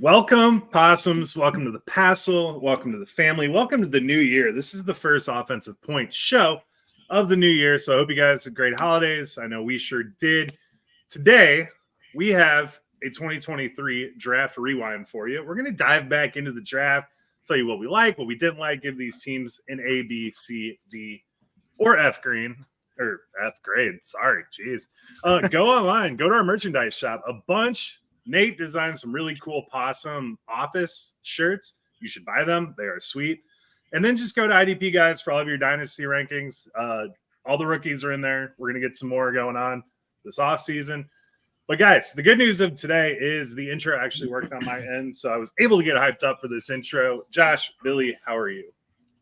Welcome, Possums. Welcome to the Passel. Welcome to the family. Welcome to the new year. This is the first Offensive Point show of the new year. So I hope you guys had great holidays. I know we sure did. Today, we have a 2023 draft rewind for you. We're going to dive back into the draft, tell you what we like, what we didn't like, give these teams an A, B, C, D, or F grade. Sorry, geez. Go online, go to our merchandise shop. Nate designed some really cool Possum office shirts. You should buy them. They are sweet. And then just go to IDP Guys for all of your dynasty rankings. All the rookies are in there. We're going to get some more going on this offseason. But guys, the good news of today is the intro actually worked on my end. So I was able to get hyped up for this intro. Josh, Billy, how are you?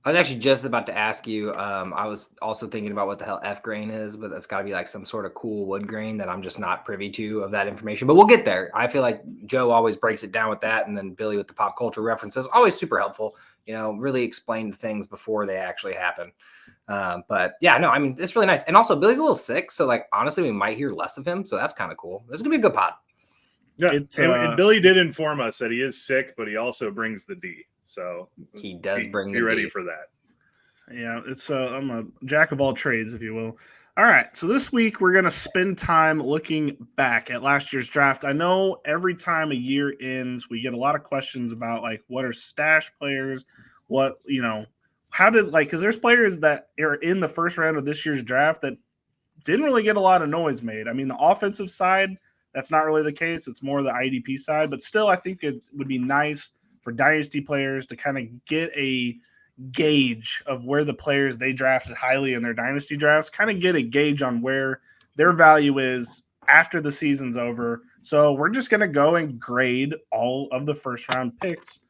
I was actually just about to ask you. I was also thinking about what the hell F grain is, but that's got to be like some sort of cool wood grain that I'm just not privy to of that information. But we'll get there. I feel like Joe always breaks it down with that, and then Billy with the pop culture references, always super helpful. You know, really explain things before they actually happen. But yeah, no, I mean, it's really nice. And also, Billy's a little sick, so like honestly, we might hear less of him. So that's kind of cool. This is gonna be a good pod. Yeah, and Billy did inform us that he is sick, but he also brings the D. So he does bring the D. Be ready for that. Yeah, it's I'm a jack of all trades, if you will. All right, so this week we're going to spend time looking back at last year's draft. I know every time a year ends, we get a lot of questions about, like, what are stash players? What, how did, because there's players that are in the first round of this year's draft that didn't really get a lot of noise made. I mean, the offensive side, that's not really the case. It's more the IDP side. But still, I think it would be nice for dynasty players to kind of get a gauge of where the players they drafted highly in their dynasty drafts, kind of get a gauge on where their value is after the season's over. So we're just going to go and grade all of the first round picks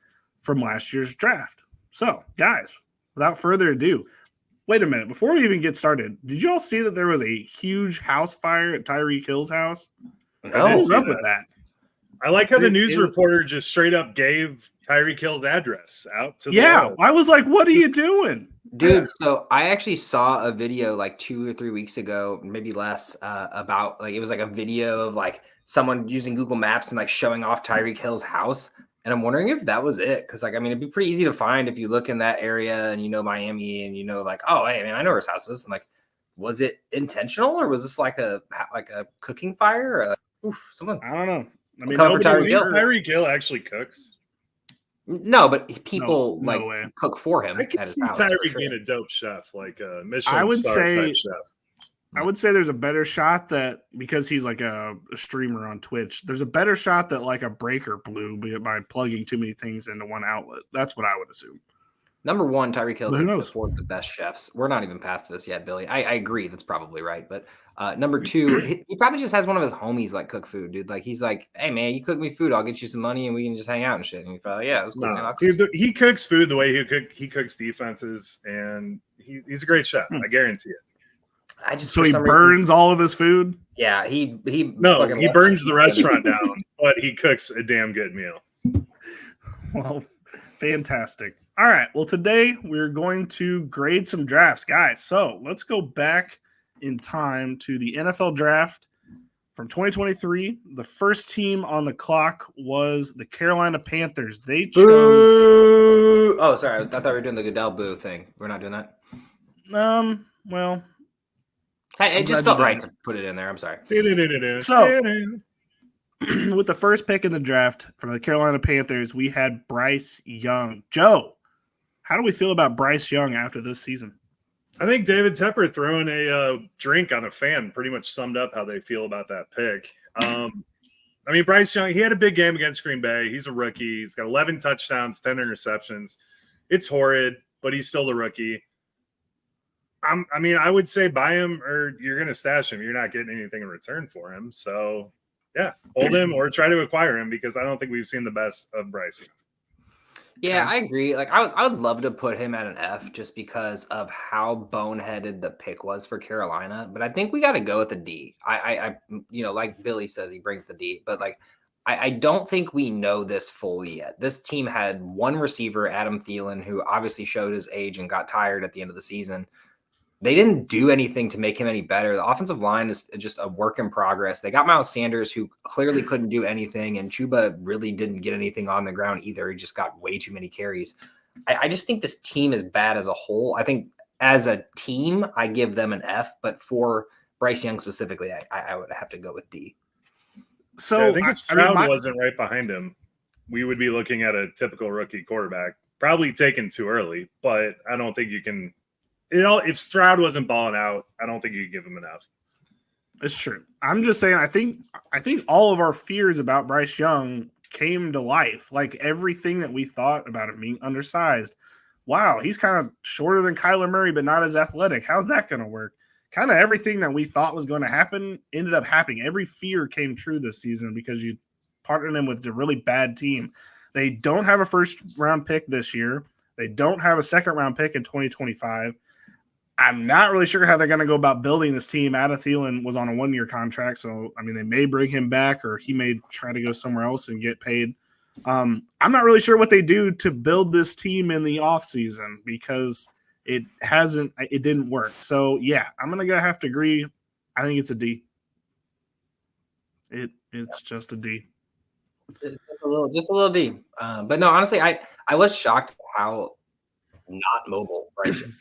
from last year's draft. So guys, without further ado, wait a minute. Before we even get started, did you all see that there was a huge house fire at Tyreek Hill's house? No, What's up with that? I like how the news reporter just straight up gave Tyreek Hill's address out to the world. I was like, what are you doing? Dude, so I actually saw a video like 2 or 3 weeks ago, maybe less, about like it was like a video of like someone using Google Maps and like showing off Tyreek Hill's house. And I'm wondering if that was it. Cause like, I mean, it'd be pretty easy to find if you look in that area and Miami and like, oh, hey, man, I know where his house is. And like, was it intentional or was this like a cooking fire? Or like, someone. I don't know. I mean, Tyreek Hill actually cooks. No, but people no cook for him. I can see Tyreek being a dope chef, like a Michelin star type chef. I would say there's a better shot that because he's like a streamer on Twitch, there's a better shot that like a breaker blew by plugging too many things into one outlet. That's what I would assume. Number one, Tyreek Hill can afford the best chefs. We're not even past this yet, Billy. I agree. That's probably right. But number two, he probably just has one of his homies like cook food, dude. Like he's like, hey, man, you cook me food. I'll get you some money and we can just hang out and shit. And he's probably, yeah, that's cool. No, dude, he cooks food the way he cooks defenses. And he's a great chef. I guarantee it. So he burns all of his food? Yeah, he burns the restaurant down, but he cooks a damn good meal. Well, fantastic. All right. Well, today we're going to grade some drafts, guys. So let's go back in time to the NFL draft from 2023. The first team on the clock was the Carolina Panthers. They chose. Boo! Oh, sorry. I thought we were doing the Goodell boo thing. We're not doing that. Well, it just felt right to put it in there. I'm sorry. So, with the first pick in the draft from the Carolina Panthers, we had Bryce Young. Joe, how do we feel about Bryce Young after this season? I think David Tepper throwing a drink on a fan pretty much summed up how they feel about that pick. I mean, Bryce Young, he had a big game against Green Bay. He's a rookie. He's got 11 touchdowns, 10 interceptions. It's horrid, but he's still the rookie. I would say buy him or you're going to stash him. You're not getting anything in return for him. So, yeah, hold him or try to acquire him because I don't think we've seen the best of Bryce. Yeah, I agree. Like, I would love to put him at an F just because of how boneheaded the pick was for Carolina. But I think we got to go with a D. I like Billy says, he brings the D. But like, I don't think we know this fully yet. This team had one receiver, Adam Thielen, who obviously showed his age and got tired at the end of the season. they didn't do anything to make him any better. The offensive line is just a work in progress. They got Miles Sanders, who clearly couldn't do anything, and Chuba really didn't get anything on the ground either. He just got way too many carries. I just think this team is bad as a whole. I think as a team, I give them an F, but for Bryce Young specifically, I would have to go with D. So I think if Stroud wasn't right behind him, we would be looking at a typical rookie quarterback, probably taken too early. But I don't think you can. If Stroud wasn't balling out, I don't think you could give him enough. It's true. I'm just saying. I think all of our fears about Bryce Young came to life. Like everything that we thought about him being undersized. Wow, he's kind of shorter than Kyler Murray, but not as athletic. How's that going to work? Kind of everything that we thought was going to happen ended up happening. Every fear came true this season because you partnered him with a really bad team. They don't have a first-round pick this year. They don't have a second-round pick in 2025. I'm not really sure how they're going to go about building this team. Adam Thielen was on a one-year contract, so, I mean, they may bring him back or he may try to go somewhere else and get paid. I'm not really sure what they do to build this team in the offseason because it didn't work. So, yeah, I'm going to have to agree. I think it's a D. It's just a D. Just a little D. But no, honestly, I was shocked how not mobile Bryce Young.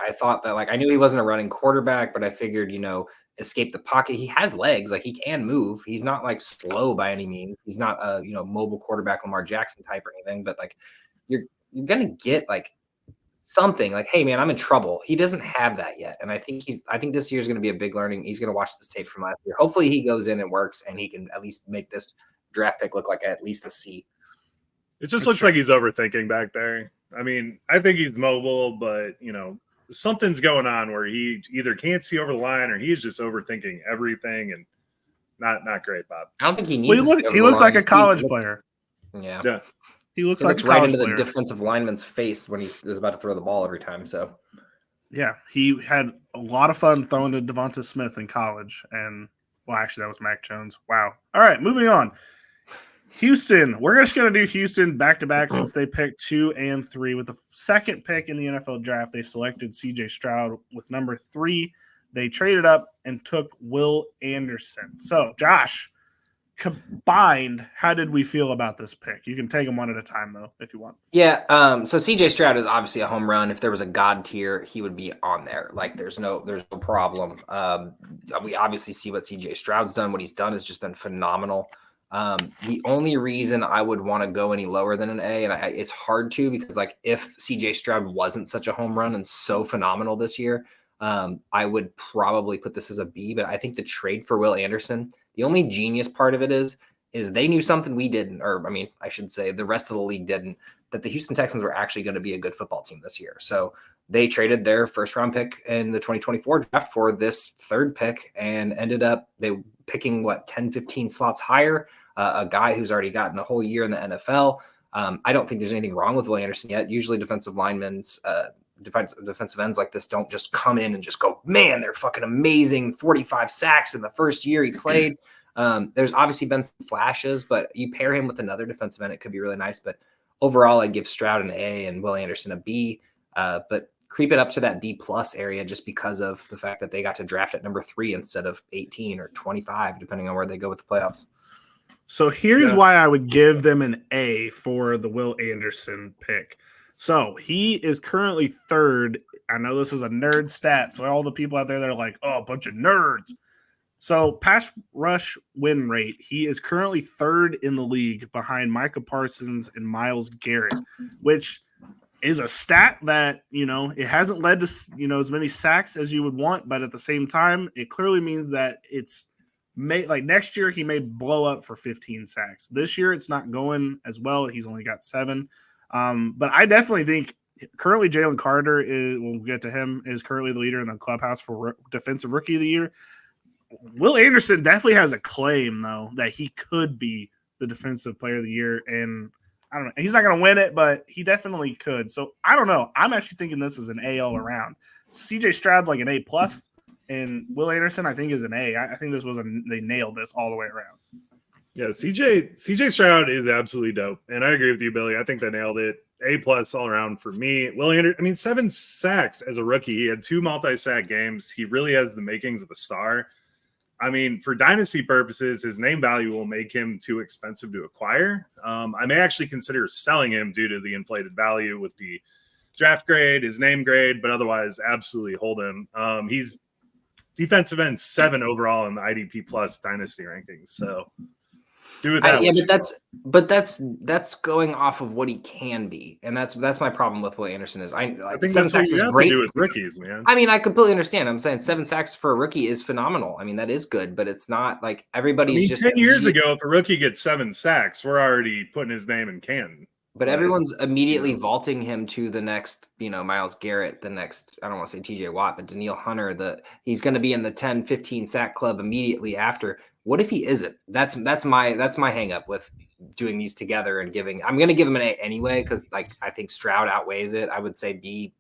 I thought that, like, I knew he wasn't a running quarterback, but I figured, escape the pocket. He has legs, like he can move. He's not like slow by any means. He's not a, mobile quarterback Lamar Jackson type or anything, but like you're going to get like something like, hey man, I'm in trouble. He doesn't have that yet. And I think this year is going to be a big learning. He's going to watch this tape from last year. Hopefully he goes in and works and he can at least make this draft pick look like at least a C. It just looks like he's overthinking back there. I mean, I think he's mobile, but something's going on where he either can't see over the line or he's just overthinking everything and not great, Bob. I don't think he needs. Well, he looks like a college player. Yeah. He looks like right into the defensive lineman's face when he was about to throw the ball every time. So, yeah, he had a lot of fun throwing to Devonta Smith in college, and actually, that was Mac Jones. Wow. All right, moving on. Houston. We're just going to do Houston back-to-back since they picked 2 and 3. With the second pick in the NFL draft, they selected C.J. Stroud. With number 3, they traded up and took Will Anderson. So, Josh, combined, how did we feel about this pick? You can take them one at a time, though, if you want. Yeah, so C.J. Stroud is obviously a home run. If there was a God tier, he would be on there. Like, there's no problem. We obviously see what C.J. Stroud's done. What he's done has just been phenomenal. The only reason I would want to go any lower than an A, and it's hard to because like if CJ Stroud wasn't such a home run and so phenomenal this year, I would probably put this as a B. But I think the trade for Will Anderson, the only genius part of it is they knew something we didn't, or I mean, I should say the rest of the league didn't, that the Houston Texans were actually going to be a good football team this year. So they traded their first round pick in the 2024 draft for this third pick and ended up picking 10, 15 slots higher. A guy who's already gotten a whole year in the NFL. I don't think there's anything wrong with Will Anderson yet. Usually defensive ends like this don't just come in and just go, man, they're fucking amazing. 45 sacks in the first year he played. There's obviously been some flashes, but you pair him with another defensive end, it could be really nice. But overall, I'd give Stroud an A and Will Anderson a B. But creep it up to that B plus area just because of the fact that they got to draft at number 3 instead of 18 or 25, depending on where they go with the playoffs. So here's why I would give them an A for the Will Anderson pick. So he is currently 3rd. I know this is a nerd stat, so all the people out there that are like, oh, a bunch of nerds. So pass rush win rate, he is currently 3rd in the league behind Micah Parsons and Myles Garrett, which is a stat that, it hasn't led to, as many sacks as you would want, but at the same time, it clearly means that next year he may blow up for 15 sacks. This year it's not going as well. He's only got 7. But I definitely think currently Jalen Carter we'll get to him, is currently the leader in the clubhouse for defensive rookie of the year. Will Anderson definitely has a claim though that he could be the defensive player of the year. And I don't know, he's not going to win it, but he definitely could. So I don't know. I'm actually thinking this is an A all around. CJ Stroud's like an A plus. And Will Anderson, I think, is an A. I think they nailed this all the way around. Yeah, CJ Stroud is absolutely dope. And I agree with you, Billy. I think they nailed it. A+ all around for me. Will Anderson, I mean, 7 sacks as a rookie. He had 2 multi-sack games. He really has the makings of a star. I mean, for dynasty purposes, his name value will make him too expensive to acquire. I may actually consider selling him due to the inflated value with the draft grade, his name grade, but otherwise, absolutely hold him. He's defensive end 7 overall in the IDP Plus dynasty rankings. So do with that. Yeah, but that's going off of what he can be, and that's my problem with Will Anderson is I think that's what you have to do with rookies, man. I mean, I completely understand. I'm saying 7 sacks for a rookie is phenomenal. I mean, that is good, but it's not like everybody's just 10 years ago, if a rookie gets 7 sacks, we're already putting his name in Canton. But everyone's immediately vaulting him to the next, Myles Garrett, the next, I don't want to say TJ Watt, but Danielle Hunter, he's going to be in the 10, 15 sack club immediately after. What if he isn't? That's my hang up with doing these together and I'm going to give him an A anyway, because I think Stroud outweighs it. I would say B+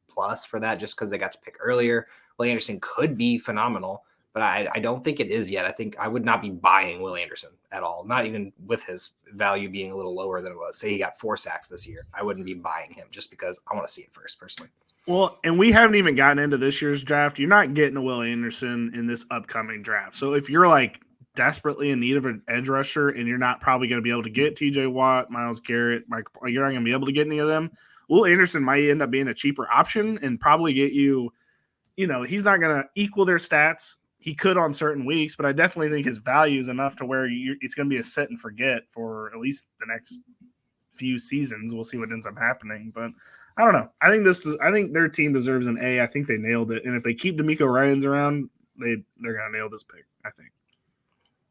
for that just because they got to pick earlier. Will Anderson could be phenomenal, but I don't think it is yet. I think I would not be buying Will Anderson at all, not even with his value being a little lower than it was. Say he got 4 sacks this year. I wouldn't be buying him just because I want to see it first, personally. Well, and we haven't even gotten into this year's draft. You're not getting a Will Anderson in this upcoming draft. So if you're desperately in need of an edge rusher and you're not probably going to be able to get TJ Watt, Myles Garrett, you're not going to be able to get any of them, Will Anderson might end up being a cheaper option and probably get you, he's not going to equal their stats. He could on certain weeks, but I definitely think his value is enough to where it's going to be a set and forget for at least the next few seasons. We'll see what ends up happening, but I don't know. I think their team deserves an A. I think they nailed it, and if they keep D'Amico Ryans around, they're going to nail this pick, I think.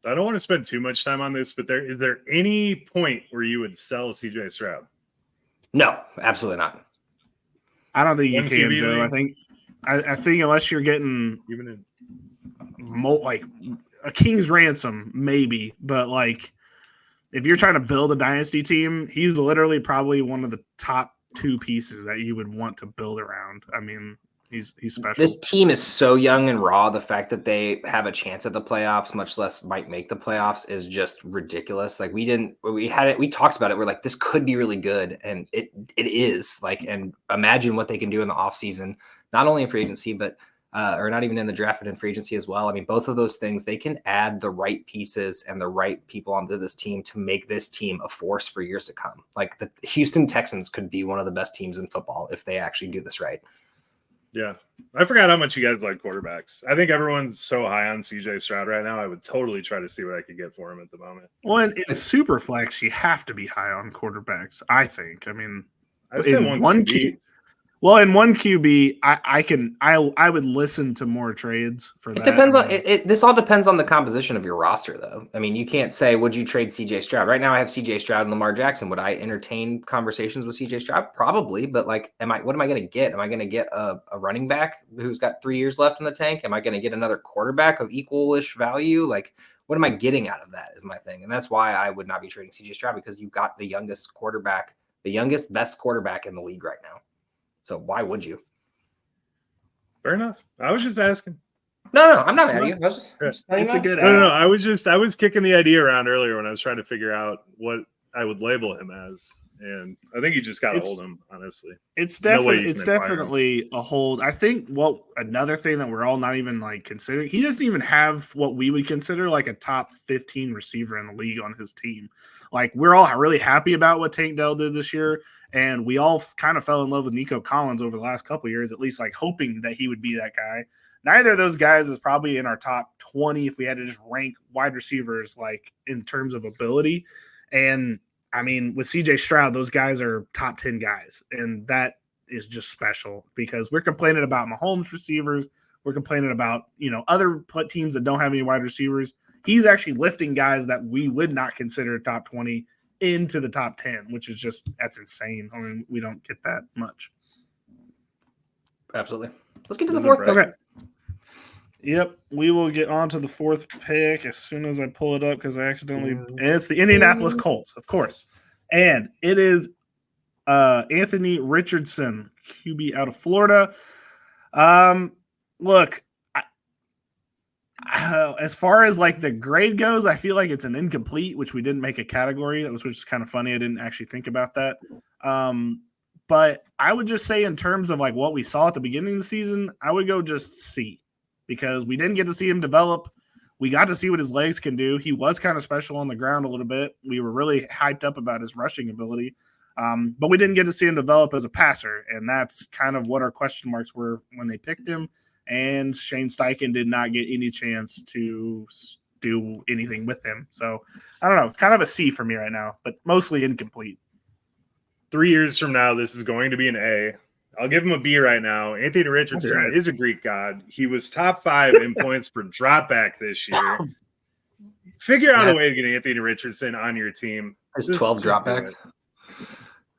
I don't want to spend too much time on this, but is there any point where you would sell CJ Stroud? No, absolutely not. I don't think you can, Joe. I think unless you're getting even in a king's ransom, maybe, but if you're trying to build a dynasty team, he's literally probably one of the top 2 pieces that you would want to build around. I mean, he's special. This team is so young and raw. The fact that they have a chance at the playoffs, much less might make the playoffs, is just ridiculous. We talked about it. We're this could be really good, and it is. And imagine what they can do in the offseason, not only in free agency, but or not even in the draft, but in free agency as well. I mean, both of those things, they can add the right pieces and the right people onto this team to make this team a force for years to come. The Houston Texans could be one of the best teams in football if they actually do this right. Yeah. I forgot how much you guys like quarterbacks. I think everyone's so high on CJ Stroud right now. I would totally try to see what I could get for him at the moment. Well, in super flex, you have to be high on quarterbacks, I think. I mean, I said one QB. Well, in one QB, I would listen to more trades for that. It depends on this all depends on the composition of your roster, though. I mean, you can't say, would you trade CJ Stroud? Right now I have CJ Stroud and Lamar Jackson. Would I entertain conversations with CJ Stroud? Probably, but what am I going to get? Am I going to get a running back who's got 3 years left in the tank? Am I going to get another quarterback of equal-ish value? What am I getting out of that is my thing. And that's why I would not be trading CJ Stroud, because you've got the youngest, best quarterback in the league right now. So why would you? Fair enough. I was just asking. No, I'm not mad at you. I was just it's a good. No. I was kicking the idea around earlier when I was trying to figure out what I would label him as, and I think you just got to hold him. Honestly, it's definitely a hold. I think another thing that we're all not even considering. He doesn't even have what we would consider a top 15 receiver in the league on his team. We're all really happy about what Tank Dell did this year. And we all kind of fell in love with Nico Collins over the last couple of years, at least hoping that he would be that guy. Neither of those guys is probably in our top 20 if we had to just rank wide receivers in terms of ability. And I mean, with CJ Stroud, those guys are top 10 guys. And that is just special because we're complaining about Mahomes receivers. We're complaining about, other teams that don't have any wide receivers. He's actually lifting guys that we would not consider top 20 into the top 10, which is that's insane. I mean, we don't get that much. Absolutely. Let's get to the fourth pick. Okay. Yep, we will get on to the 4th pick as soon as I pull it up because I accidentally. And it's the Indianapolis Colts, of course, and it is Anthony Richardson, QB out of Florida. Look, as far as the grade goes, I feel like it's an incomplete, which we didn't make a category. Which is kind of funny. I didn't actually think about that. But I would just say in terms of like what we saw at the beginning of the season, I would go just C because we didn't get to see him develop. We got to see what his legs can do. He was kind of special on the ground a little bit. We were really hyped up about his rushing ability, but we didn't get to see him develop as a passer, and that's kind of what our question marks were when they picked him. And Shane Steichen did not get any chance to do anything with him. So I don't know, kind of a C for me right now, but mostly incomplete. 3 years from now, this is going to be an A. I'll give him a B right now. Anthony Richardson is a Greek god. He was top 5 in points per dropback this year. Figure out a way to get Anthony Richardson on your team. There's 12 dropbacks.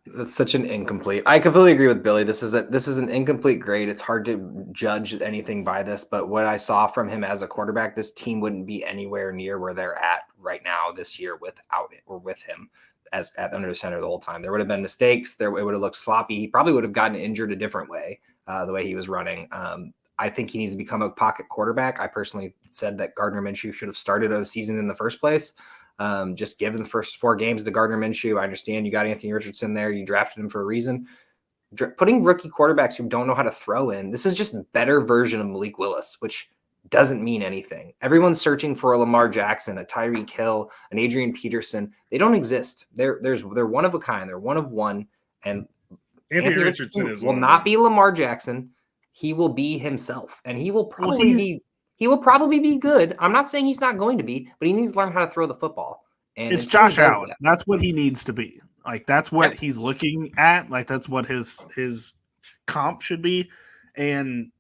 That's such an incomplete. I completely agree with Billy. This is an incomplete grade. It's hard to judge anything by this, but what I saw from him as a quarterback, this team wouldn't be anywhere near where they're at right now this year without it or with him as at under the center the whole time. There would have been mistakes. It would have looked sloppy. He probably would have gotten injured a different way, the way he was running. I think he needs to become a pocket quarterback. I personally said that Gardner Minshew should have started the season in the first place. Just given the first 4 games to Gardner Minshew, I understand you got Anthony Richardson there. You drafted him for a reason. Putting rookie quarterbacks who don't know how to throw in, this is just a better version of Malik Willis, which doesn't mean anything. Everyone's searching for a Lamar Jackson, a Tyreek Hill, an Adrian Peterson. They don't exist. They're one of a kind. They're one of one. And Anthony Richardson will not be Lamar Jackson. He will be himself, and he will probably be good. I'm not saying he's not going to be, but he needs to learn how to throw the football. And it's Josh Allen. That's what he needs to be. Like that's what he's looking at. Like that's what his comp should be. And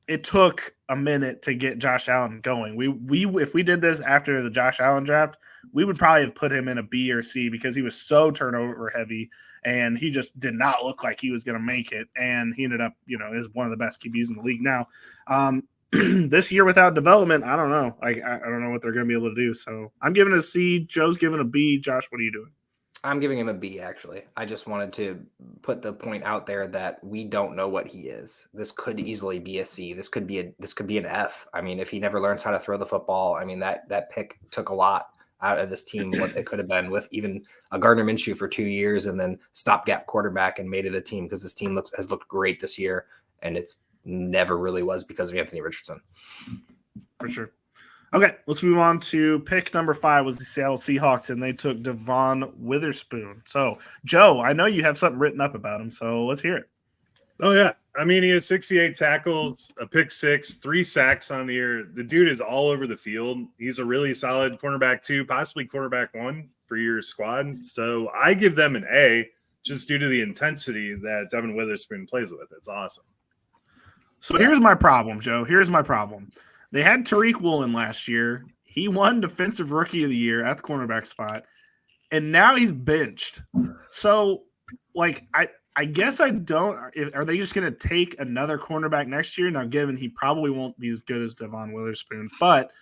it took a minute to get Josh Allen going. We if we did this after the Josh Allen draft, we would probably have put him in a B or C because he was so turnover heavy and he just did not look like he was going to make it. And he ended up, is one of the best QBs in the league now. This year without development, I don't know. I don't know what they're going to be able to do. So I'm giving it a C. Joe's giving a B. Josh, what are you doing? I'm giving him a B, actually. I just wanted to put the point out there that we don't know what he is. This could easily be a C. This could be an F. I mean, if he never learns how to throw the football, I mean, that pick took a lot out of this team, what it could have been with even a Gardner Minshew for 2 years and then stopgap quarterback and made it a team because this team has looked great this year, and it's never really was because of Anthony Richardson. For sure. Okay, let's move on to pick number 5 was the Seattle Seahawks, and they took Devon Witherspoon. So, Joe, I know you have something written up about him, so let's hear it. Oh, yeah. I mean, he has 68 tackles, a pick 6, 3 sacks on the year. The dude is all over the field. He's a really solid cornerback 2, possibly quarterback 1 for your squad. So I give them an A just due to the intensity that Devon Witherspoon plays with. It's awesome. So here's my problem, Joe. Here's my problem. They had Tariq Woolen last year. He won Defensive Rookie of the Year at the cornerback spot, and now he's benched. So, I guess I don't – are they just going to take another cornerback next year? Now, given he probably won't be as good as Devon Witherspoon. But,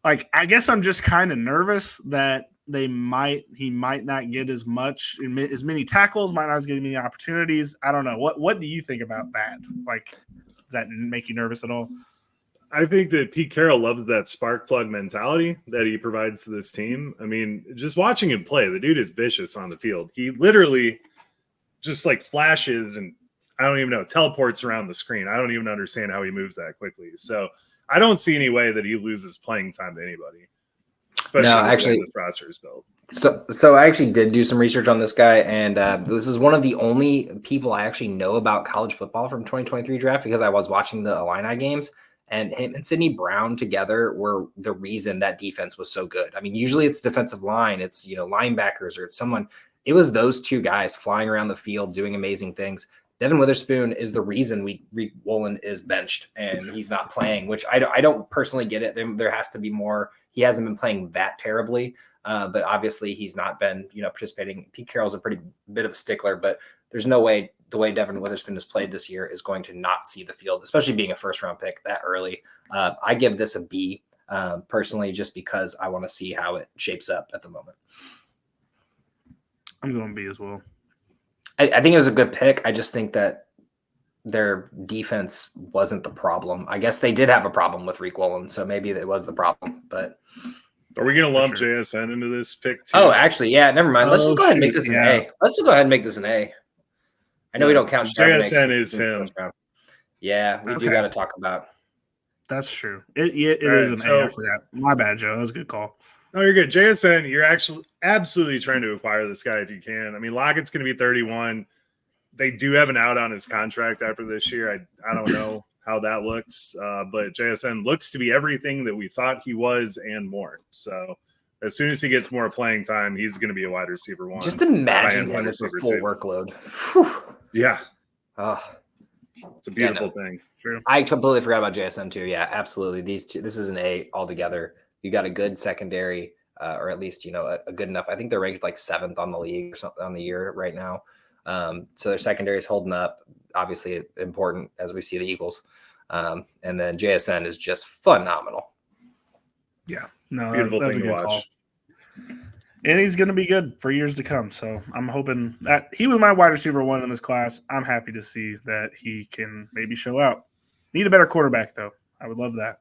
I guess I'm just kind of nervous that he might not get as many tackles, might not get as many opportunities. I don't know. What do you think about that? Does that make you nervous at all? I think that Pete Carroll loves that spark plug mentality that he provides to this team. I mean, just watching him play, the dude is vicious on the field. He literally just flashes and I don't even know, teleports around the screen. I don't even understand how he moves that quickly. So I don't see any way that he loses playing time to anybody, especially when this roster is built. So I actually did do some research on this guy, and this is one of the only people I actually know about college football from 2023 draft because I was watching the Illini games. And him and Sidney Brown together were the reason that defense was so good. I mean, usually it's defensive line, it's linebackers, or it's someone. It was those two guys flying around the field doing amazing things. Devon Witherspoon is the reason Rick Woolen is benched and he's not playing, which I don't personally get it. There has to be more. He hasn't been playing that terribly, but obviously he's not been participating. Pete Carroll's a pretty bit of a stickler, but there's no way the way Devon Witherspoon has played this year is going to not see the field, especially being a first-round pick that early. I give this a B personally just because I want to see how it shapes up at the moment. I'm going B as well. I think it was a good pick. I just think that their defense wasn't the problem. I guess they did have a problem with Rick Woolen, so maybe that was the problem. But are we going to lump JSN into this pick too? Oh, actually, yeah. Never mind. Let's just go ahead and make this an A. Let's just go ahead and make this an A. I know we don't count JSN is him. Yeah, we do Okay. got to talk about. That's true. It is All right, an so- A. I forgot. My bad, Joe. That was a good call. Oh, you're good. JSN, you're actually absolutely trying to acquire this guy if you can. I mean, Lockett's going to be 31. They do have an out on his contract after this year. I don't know how that looks, but JSN looks to be everything that we thought he was and more. So as soon as he gets more playing time, he's going to be a wide receiver one. Just imagine high-end him wide with a receiver full two. workload. Whew. Yeah, Oh, it's a beautiful thing. I completely forgot about JSN too. Yeah, absolutely. These two, this is an A altogether. You got a good secondary, or at least a good enough. I think they're ranked like 7th on the league or something on the year right now. So their secondary is holding up. Obviously important as we see the Eagles. And then JSN is just phenomenal. Yeah. No, Beautiful that's a thing to good watch. call. And he's going to be good for years to come. So I'm hoping that he was my wide receiver one in this class. I'm happy to see that he can maybe show out. Need a better quarterback, though. I would love that.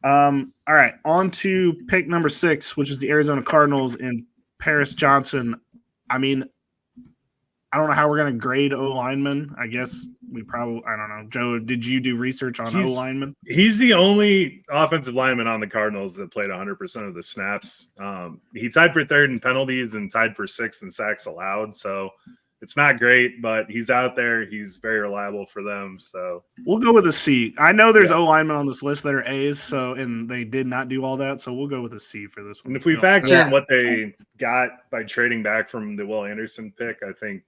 All right. On to pick number 6, which is the Arizona Cardinals and Paris Johnson. I mean, I don't know how we're going to grade O-linemen. I guess I don't know. Joe, did you do research on O-linemen? He's the only offensive lineman on the Cardinals that played 100% of the snaps. He tied for 3rd in penalties and tied for 6th in sacks allowed. So it's not great, but he's out there. He's very reliable for them. So We'll go with a C. I know there's O-linemen on this list that are A's, and they did not do all that. So we'll go with a C for this one. And if we factor in what they got by trading back from the Will Anderson pick, I think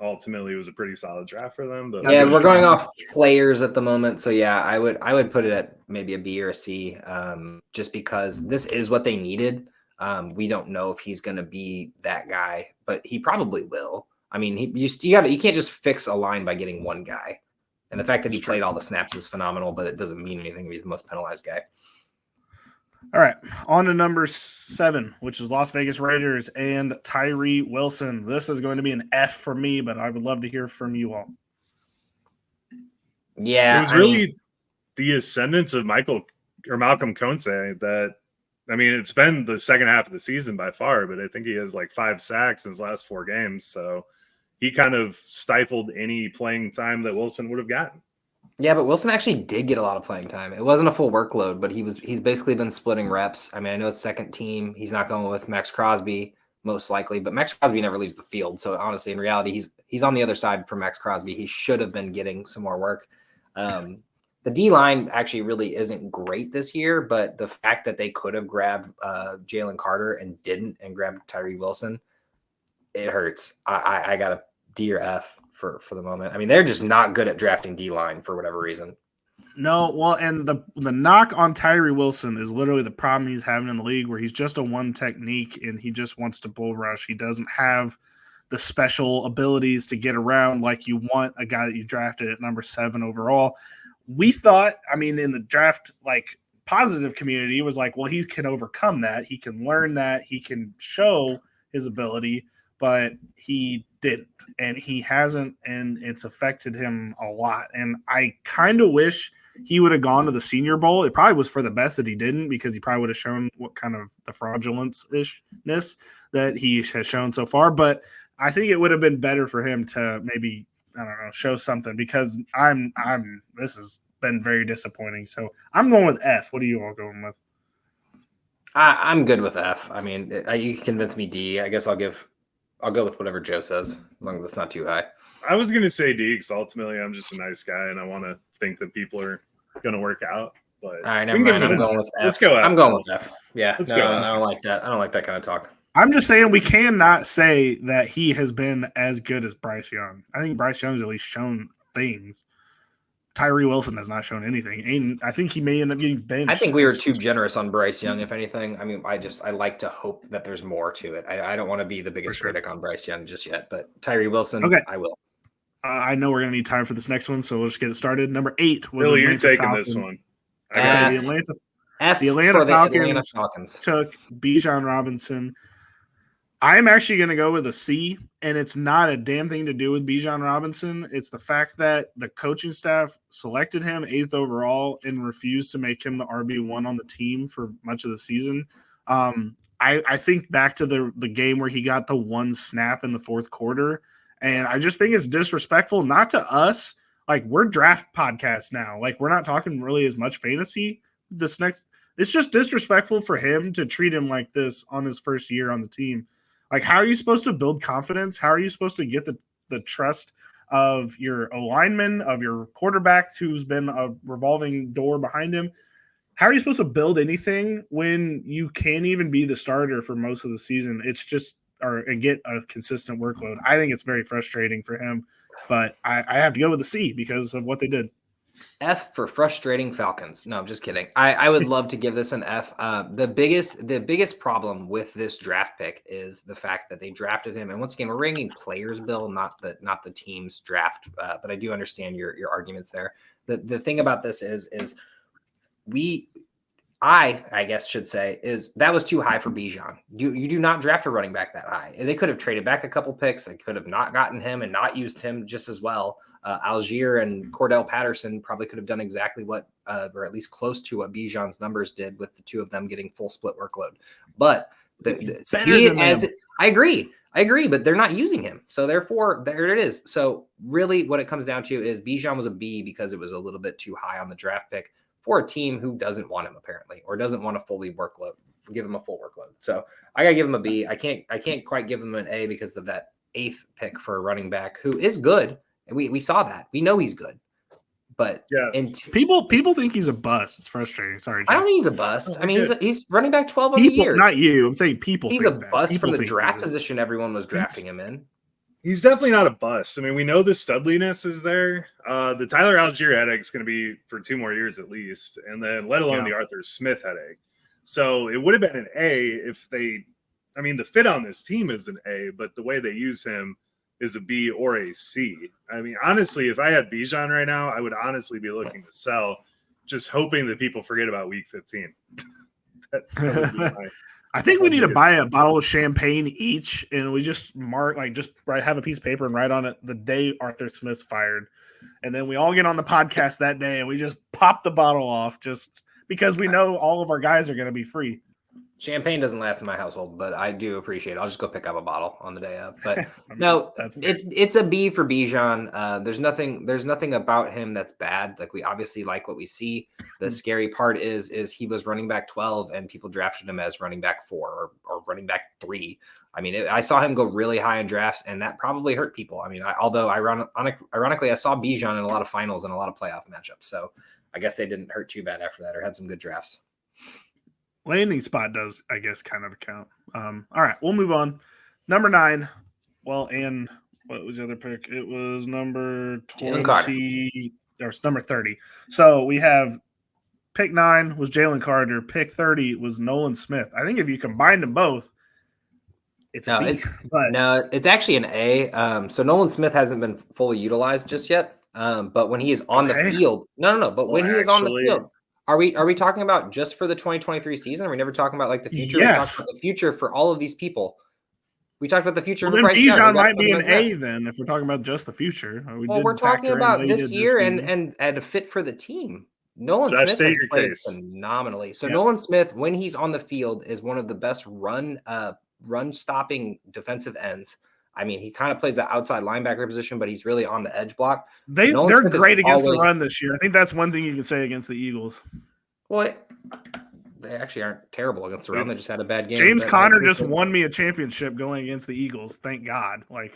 ultimately it was a pretty solid draft for them. But Yeah, we're going off players at the moment. So yeah, I would put it at maybe a B or a C, just because this is what they needed. We don't know if he's going to be that guy, but he probably will. I mean, you can't just fix a line by getting one guy. And the fact that he played all the snaps is phenomenal, but it doesn't mean anything if he's the most penalized guy. All right, on to number 7, which is Las Vegas Raiders and Tyree Wilson. This is going to be an F for me, but I would love to hear from you all. Yeah, it was really the ascendance of Malcolm Konsey that, I mean, it's been the second half of the season by far, but I think he has like 5 sacks in his last 4 games. So he kind of stifled any playing time that Wilson would have gotten. Yeah, but Wilson actually did get a lot of playing time. It wasn't a full workload, but he's basically been splitting reps. I mean, I know it's second team. He's not going with Max Crosby most likely, but Max Crosby never leaves the field. So honestly, in reality, he's on the other side for Max Crosby. He should have been getting some more work. The D-line actually really isn't great this year, but the fact that they could have grabbed Jalen Carter and didn't and grabbed Tyree Wilson, it hurts. I got a D or F for the moment. I mean, they're just not good at drafting D-line for whatever reason. No, well, and the knock on Tyree Wilson is literally the problem he's having in the league, where he's just a one technique and he just wants to bull rush. He doesn't have the special abilities to get around like you want a guy that you drafted at number 7 overall. We thought, I mean, in the draft, like, positive community was like, well, he can overcome that. He can learn that. He can show his ability, but he didn't, and he hasn't, and it's affected him a lot. And I kind of wish he would have gone to the Senior Bowl. It probably was for the best that he didn't, because he probably would have shown what kind of the fraudulence-ishness that he has shown so far. But I think it would have been better for him to maybe, I don't know, show something, because this has been very disappointing. So I'm going with F. What are you all going with? I'm good with F. I mean, you can convince me D. I guess I'll go with whatever Joe says, as long as it's not too high. I was going to say D, because ultimately I'm just a nice guy and I want to think that people are going to work out. But all right, never mind. I'm going with F. Let's go F. I'm going with F. Yeah, let's go. I don't like that. I don't like that kind of talk. I'm just saying we cannot say that he has been as good as Bryce Young. I think Bryce Young's at least shown things. Tyree Wilson has not shown anything. And I think he may end up getting benched. I think we were too generous on Bryce Young, if anything. I mean, I like to hope that there's more to it. I don't want to be the biggest critic on Bryce Young just yet, but Tyree Wilson, okay. I will. I know we're going to need time for this next one, so we'll just get it started. Number 8 was Billy, you're taking Falcons. this one. The Atlanta Falcons took Bijan Robinson. I'm actually going to go with a C, and it's not a damn thing to do with Bijan Robinson. It's the fact that the coaching staff selected him 8th overall and refused to make him the RB1 on the team for much of the season. I think back to the game where he got the 1 snap in the 4th quarter, And I just think it's disrespectful, not to us. Like, we're draft podcasts now. Like, we're not talking really as much fantasy it's just disrespectful for him to treat him like this on his first year on the team. Like, how are you supposed to build confidence? How are you supposed to get the trust of your lineman, of your quarterback who's been a revolving door behind him? How are you supposed to build anything when you can't even be the starter for most of the season? It's just and get a consistent workload. I think it's very frustrating for him, but I have to go with the C because of what they did. F for frustrating Falcons. No, I'm just kidding. I would love to give this an F. The biggest problem with this draft pick is the fact that they drafted him. And once again, we're ranking players, Bill, not the team's draft. But I do understand your arguments there. The thing about this is I guess should say is that was too high for Bijan. You do not draft a running back that high. They could have traded back a couple picks. They could have not gotten him and not used him just as well. Algier and Cordell Patterson probably could have done exactly what, or at least close to what Bijan's numbers did with the two of them getting full split workload. But I agree, but they're not using him. So therefore, there it is. So really what it comes down to is Bijan was a B because it was a little bit too high on the draft pick for a team who doesn't want him apparently, or doesn't want to give him a full workload. So I gotta give him a B. I can't quite give him an A because of that 8th pick for a running back who is good. And we saw that. We know he's good. But yeah, people think he's a bust. It's frustrating. Sorry, Jeff. I don't think he's a bust. I mean, he's running back 12 of the year. Not you. I'm saying people. He's a bust from the draft position everyone was drafting him in. He's definitely not a bust. I mean, we know the studliness is there. The Tyler Algier headache is going to be for 2 more years at least, and then let alone the Arthur Smith headache. So it would have been an A if the fit on this team is an A, but the way they use him is a B or a C. I mean, honestly, if I had Bijan right now, I would honestly be looking to sell, just hoping that people forget about week 15. that would be I think we need to buy a bottle of champagne each, and we just have a piece of paper and write on it the day Arthur Smith's fired. And then we all get on the podcast that day and we just pop the bottle off just because we know all of our guys are going to be free. Champagne doesn't last in my household, but I do appreciate it. I'll just go pick up a bottle on the day of. But no, it's a B for Bijan. There's nothing about him that's bad. Like, we obviously like what we see. The scary part is he was running back 12 and people drafted him as running back 4 or running back 3. I mean, I saw him go really high in drafts, and that probably hurt people. I mean, although ironically, I saw Bijan in a lot of finals and a lot of playoff matchups. So I guess they didn't hurt too bad after that, or had some good drafts. Landing spot does, I guess, kind of count. All right, we'll move on. Number 9. Well, and what was the other pick? It was number 20 or number 30. So we have pick 9 was Jalen Carter. Pick 30 was Nolan Smith. I think if you combine them both, it's a B. No, it's actually an A. So Nolan Smith hasn't been fully utilized just yet. But when he is on the field, But when he is on the field. Are we talking about just for the 2023 season? Are we never talking about like the future? Yes. We talked about the future for all of these people. We talked about the future. Well, then Bijan might be an A then if we're talking about just the future. We're talking about this year and a fit for the team. Nolan Smith has played phenomenally. So Nolan Smith, when he's on the field, is one of the best run stopping defensive ends. I mean, he kind of plays the outside linebacker position, but he's really on the edge block. They're great against the run this year. I think that's one thing you can say against the Eagles. Well, they actually aren't terrible against the run. They just had a bad game. James Conner just won me a championship going against the Eagles. Thank God. God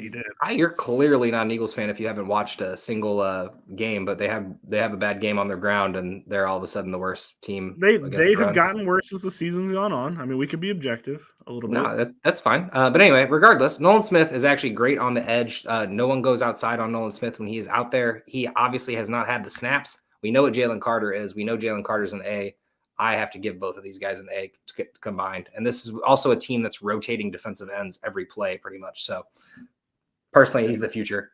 he did. You're clearly not an Eagles fan if you haven't watched a single game, but they have a bad game on their ground, and they're all of a sudden the worst team. They have gotten worse as the season's gone on. I mean, we could be objective a little bit. No, that's fine. But anyway, regardless, Nolan Smith is actually great on the edge. No one goes outside on Nolan Smith when he is out there. He obviously has not had the snaps. We know what Jalen Carter is. We know Jalen Carter's an A. I have to give both of these guys an A to get combined. And this is also a team that's rotating defensive ends every play pretty much. So personally, he's the future.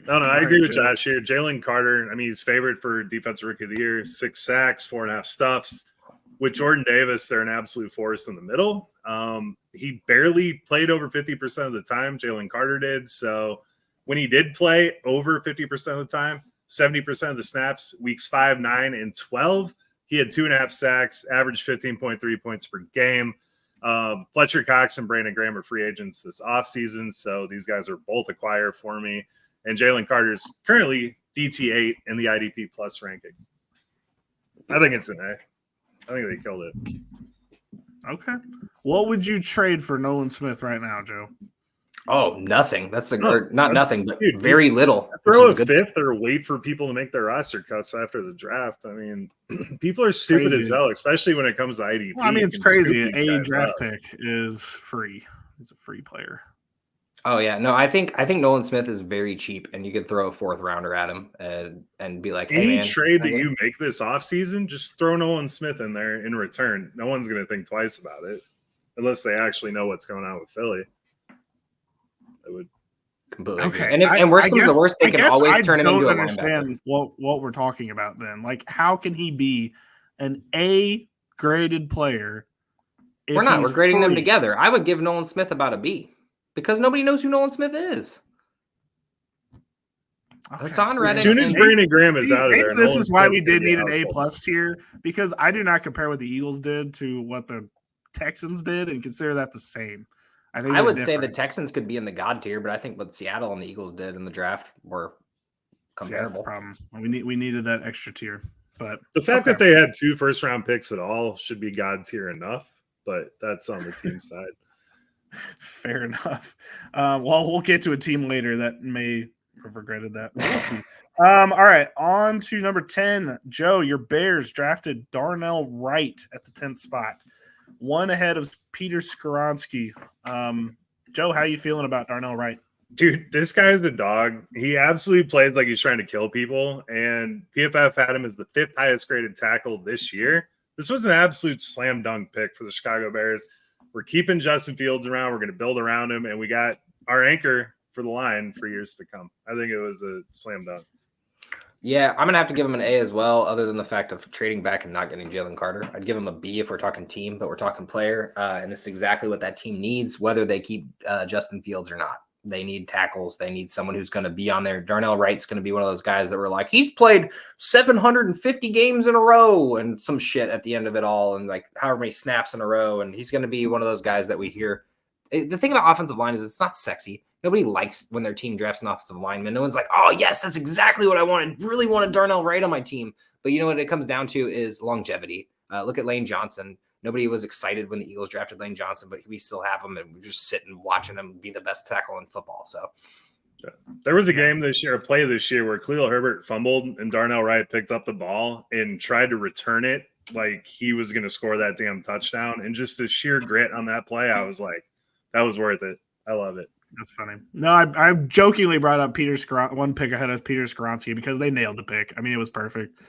No, I agree with Josh here. Jalen Carter, I mean, he's favored for Defensive Rookie of the Year, 6 sacks, 4.5 stuffs. With Jordan Davis, they're an absolute force in the middle. He barely played over 50% of the time. Jalen Carter did. So when he did play over 50% of the time, 70% of the snaps, weeks 5, 9, and 12, he had 2.5 sacks, averaged 15.3 points per game. Fletcher Cox and Brandon Graham are free agents this offseason, so these guys are both acquired for me. And Jalen Carter's currently DT8 in the IDP Plus rankings. I think it's an A. I think they killed it. Okay. What would you trade for Nolan Smith right now, Joe? Oh, nothing. That's not nothing, but Dude, very little. Throw a fifth or wait for people to make their roster cuts after the draft. I mean, people are stupid as hell, especially when it comes to IDP. Well, I mean, it's crazy. A draft pick is free. He's a free player. Oh yeah, no, I think Nolan Smith is very cheap, and you could throw a fourth rounder at him and be like, hey, any man, trade that you make this offseason, just throw Nolan Smith in there in return. No one's going to think twice about it unless they actually know what's going on with Philly. I would completely okay. Agree. And worst comes to worst, they can always turn him into a linebacker. I don't understand what we're talking about then. Like, how can he be an A graded player? We're not. We're grading them together. I would give Nolan Smith about a B. Because nobody knows who Nolan Smith is. Okay. It's on Reddit. As soon as Brandon Graham is out of there. This is why we did need an A+ tier, because I do not compare what the Eagles did to what the Texans did and consider that the same. I would say the Texans could be in the God tier, but I think what Seattle and the Eagles did in the draft were comparable. That's the problem. We needed that extra tier. But the fact that they had 2 first-round picks at all should be God tier enough, but that's on the team side. Fair enough. Well, we'll get to a team later that may have regretted that. We'll see. All right, on to number 10. Joe, your Bears drafted Darnell Wright at the 10th spot. One ahead of Peter Skoronski. Joe, how are you feeling about Darnell Wright? Dude, this guy's a dog. He absolutely plays like he's trying to kill people, and PFF had him as the 5th highest graded tackle this year. This was an absolute slam dunk pick for the Chicago Bears. We're keeping Justin Fields around. We're going to build around him, and we got our anchor for the line for years to come. I think it was a slam dunk. Yeah, I'm going to have to give him an A as well, other than the fact of trading back and not getting Jalen Carter. I'd give him a B if we're talking team, but we're talking player, and this is exactly what that team needs, whether they keep Justin Fields or not. They need tackles. They need someone who's going to be on there. Darnell Wright's going to be one of those guys that were like, he's played 750 games in a row and some shit at the end of it all, and like however many snaps in a row. And he's going to be one of those guys that we hear. The thing about offensive line is it's not sexy. Nobody likes when their team drafts an offensive lineman. No one's like, oh, yes, that's exactly what I wanted. Really wanted Darnell Wright on my team. But you know what it comes down to is longevity. Look at Lane Johnson. Nobody was excited when the Eagles drafted Lane Johnson, but we still have him, and we're just sitting watching him be the best tackle in football. So there was a game this year, a play this year, where Khalil Herbert fumbled and Darnell Wright picked up the ball and tried to return it like he was going to score that damn touchdown. And just the sheer grit on that play, I was like, that was worth it. I love it. That's funny. No, I jokingly brought up one pick ahead of Peter Skoronski because they nailed the pick. I mean, it was perfect.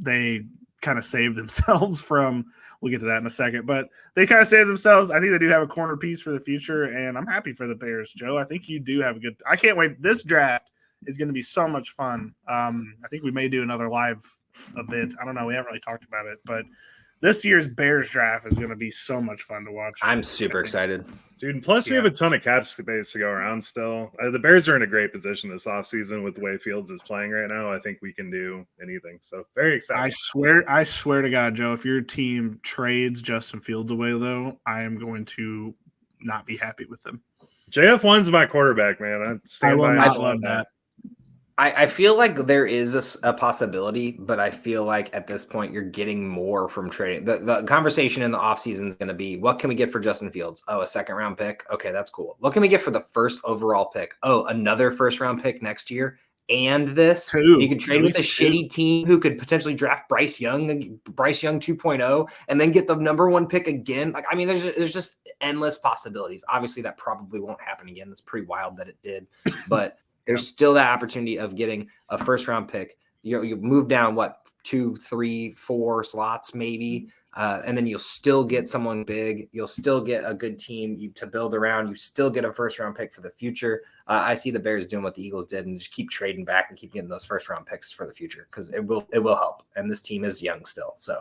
They kind of saved themselves from – we'll get to that in a second. But they kind of saved themselves. I think they do have a corner piece for the future, and I'm happy for the Bears, Joe. I think you do have a good – I can't wait. This draft is going to be so much fun. I think we may do another live event. I don't know. We haven't really talked about it, but this year's Bears draft is going to be so much fun to watch. I'm super excited. Dude, and plus we have a ton of cap space to go around still. The Bears are in a great position this offseason with the way Fields is playing right now. I think we can do anything. So very excited. I swear to God, Joe, if your team trades Justin Fields away, though, I am going to not be happy with them. JF1's my quarterback, man. I will not love that. I feel like there is a possibility, but I feel like at this point you're getting more from trading. The conversation in the offseason is going to be, what can we get for Justin Fields? Oh, a 2nd-round pick? Okay, that's cool. What can we get for the 1st overall pick? Oh, another 1st-round pick next year? And this? You could trade with a shitty team who could potentially draft Bryce Young 2.0, and then get the number 1 pick again. Like, I mean, there's just endless possibilities. Obviously, that probably won't happen again. That's pretty wild that it did. But there's still that opportunity of getting a 1st-round pick. You move down, 2, 3, 4 slots maybe, and then you'll still get someone big. You'll still get a good team to build around. You still get a 1st-round pick for the future. I see the Bears doing what the Eagles did and just keep trading back and keep getting those 1st-round picks for the future because it will help. And this team is young still, so.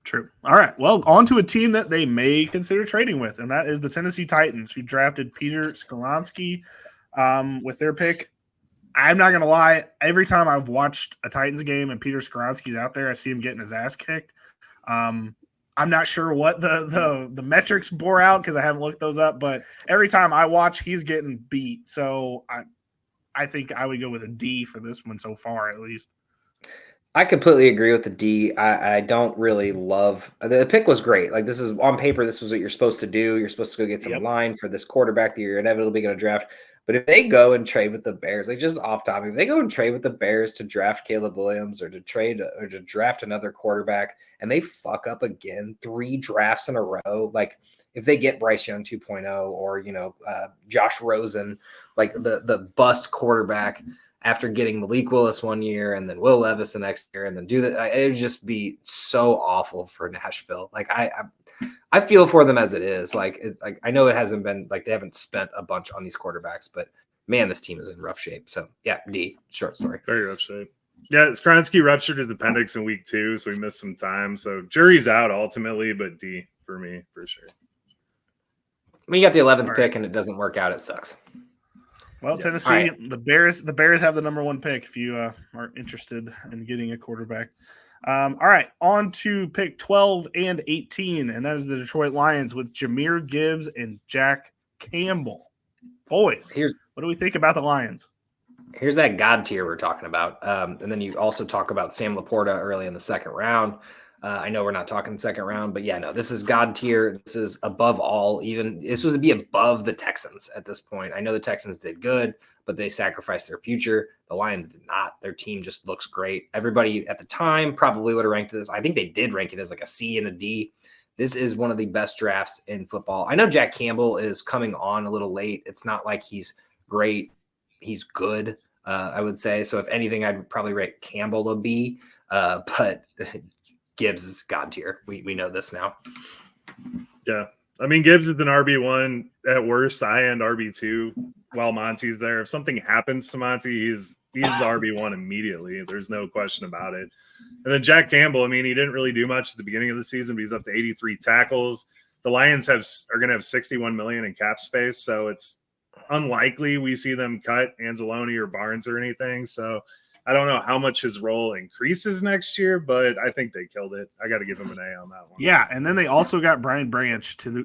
True. All right. Well, on to a team that they may consider trading with, and that is the Tennessee Titans, who drafted Peter Skoronski with their pick. I'm not going to lie. Every time I've watched a Titans game and Peter Skoronski's out there, I see him getting his ass kicked. I'm not sure what the metrics bore out because I haven't looked those up, but every time I watch, he's getting beat. So I think I would go with a D for this one so far, at least. I completely agree with the D. I don't really love the pick was great. Like, this is on paper, this was what you're supposed to do. You're supposed to go get some line for this quarterback that you're inevitably going to draft. But if they go and trade with the Bears, like, just off topic, if they go and trade with the Bears to draft Caleb Williams or to draft another quarterback and they fuck up again 3 drafts in a row, like if they get Bryce Young 2.0 or, Josh Rosen, like the bust quarterback after getting Malik Willis one year and then Will Levis the next year and then do that, it would just be so awful for Nashville. Like, I feel for them as it is. Like, I know it hasn't been like they haven't spent a bunch on these quarterbacks, but man, this team is in rough shape. So yeah, D, short story. Very rough shape. Yeah, Skronsky ruptured his appendix in week 2, so he missed some time. So jury's out ultimately, but D for me for sure. When you got the 11th pick and it doesn't work out, it sucks. Well, yes. Tennessee, right. The Bears have the number 1 pick if you are interested in getting a quarterback. All right, on to pick 12 and 18, and that is the Detroit Lions with Jahmyr Gibbs and Jack Campbell. Boys, what do we think about the Lions? Here's that God tier we're talking about. And then you also talk about Sam Laporta early in the second round. I know we're not talking second round, but yeah, no, this is God tier. This is above all. This was to be above the Texans at this point. I know the Texans did good, but they sacrificed their future. The Lions did not. Their team just looks great. Everybody at the time probably would have ranked this. I think they did rank it as like a C and a D. This is one of the best drafts in football. I know Jack Campbell is coming on a little late. It's not like he's great. He's good, I would say. So if anything, I'd probably rate Campbell a B, but Gibbs is God tier. We know this now. Yeah. I mean, Gibbs is an RB1 at worst, high-end RB2 while Monty's there. If something happens to Monty, he's the RB1 immediately. There's no question about it. And then Jack Campbell, I mean, he didn't really do much at the beginning of the season, but he's up to 83 tackles. The Lions are going to have $61 million in cap space, so it's unlikely we see them cut Anzalone or Barnes or anything. So I don't know how much his role increases next year, but I think they killed it. I got to give him an A on that one. Yeah, and then they also got Brian Branch this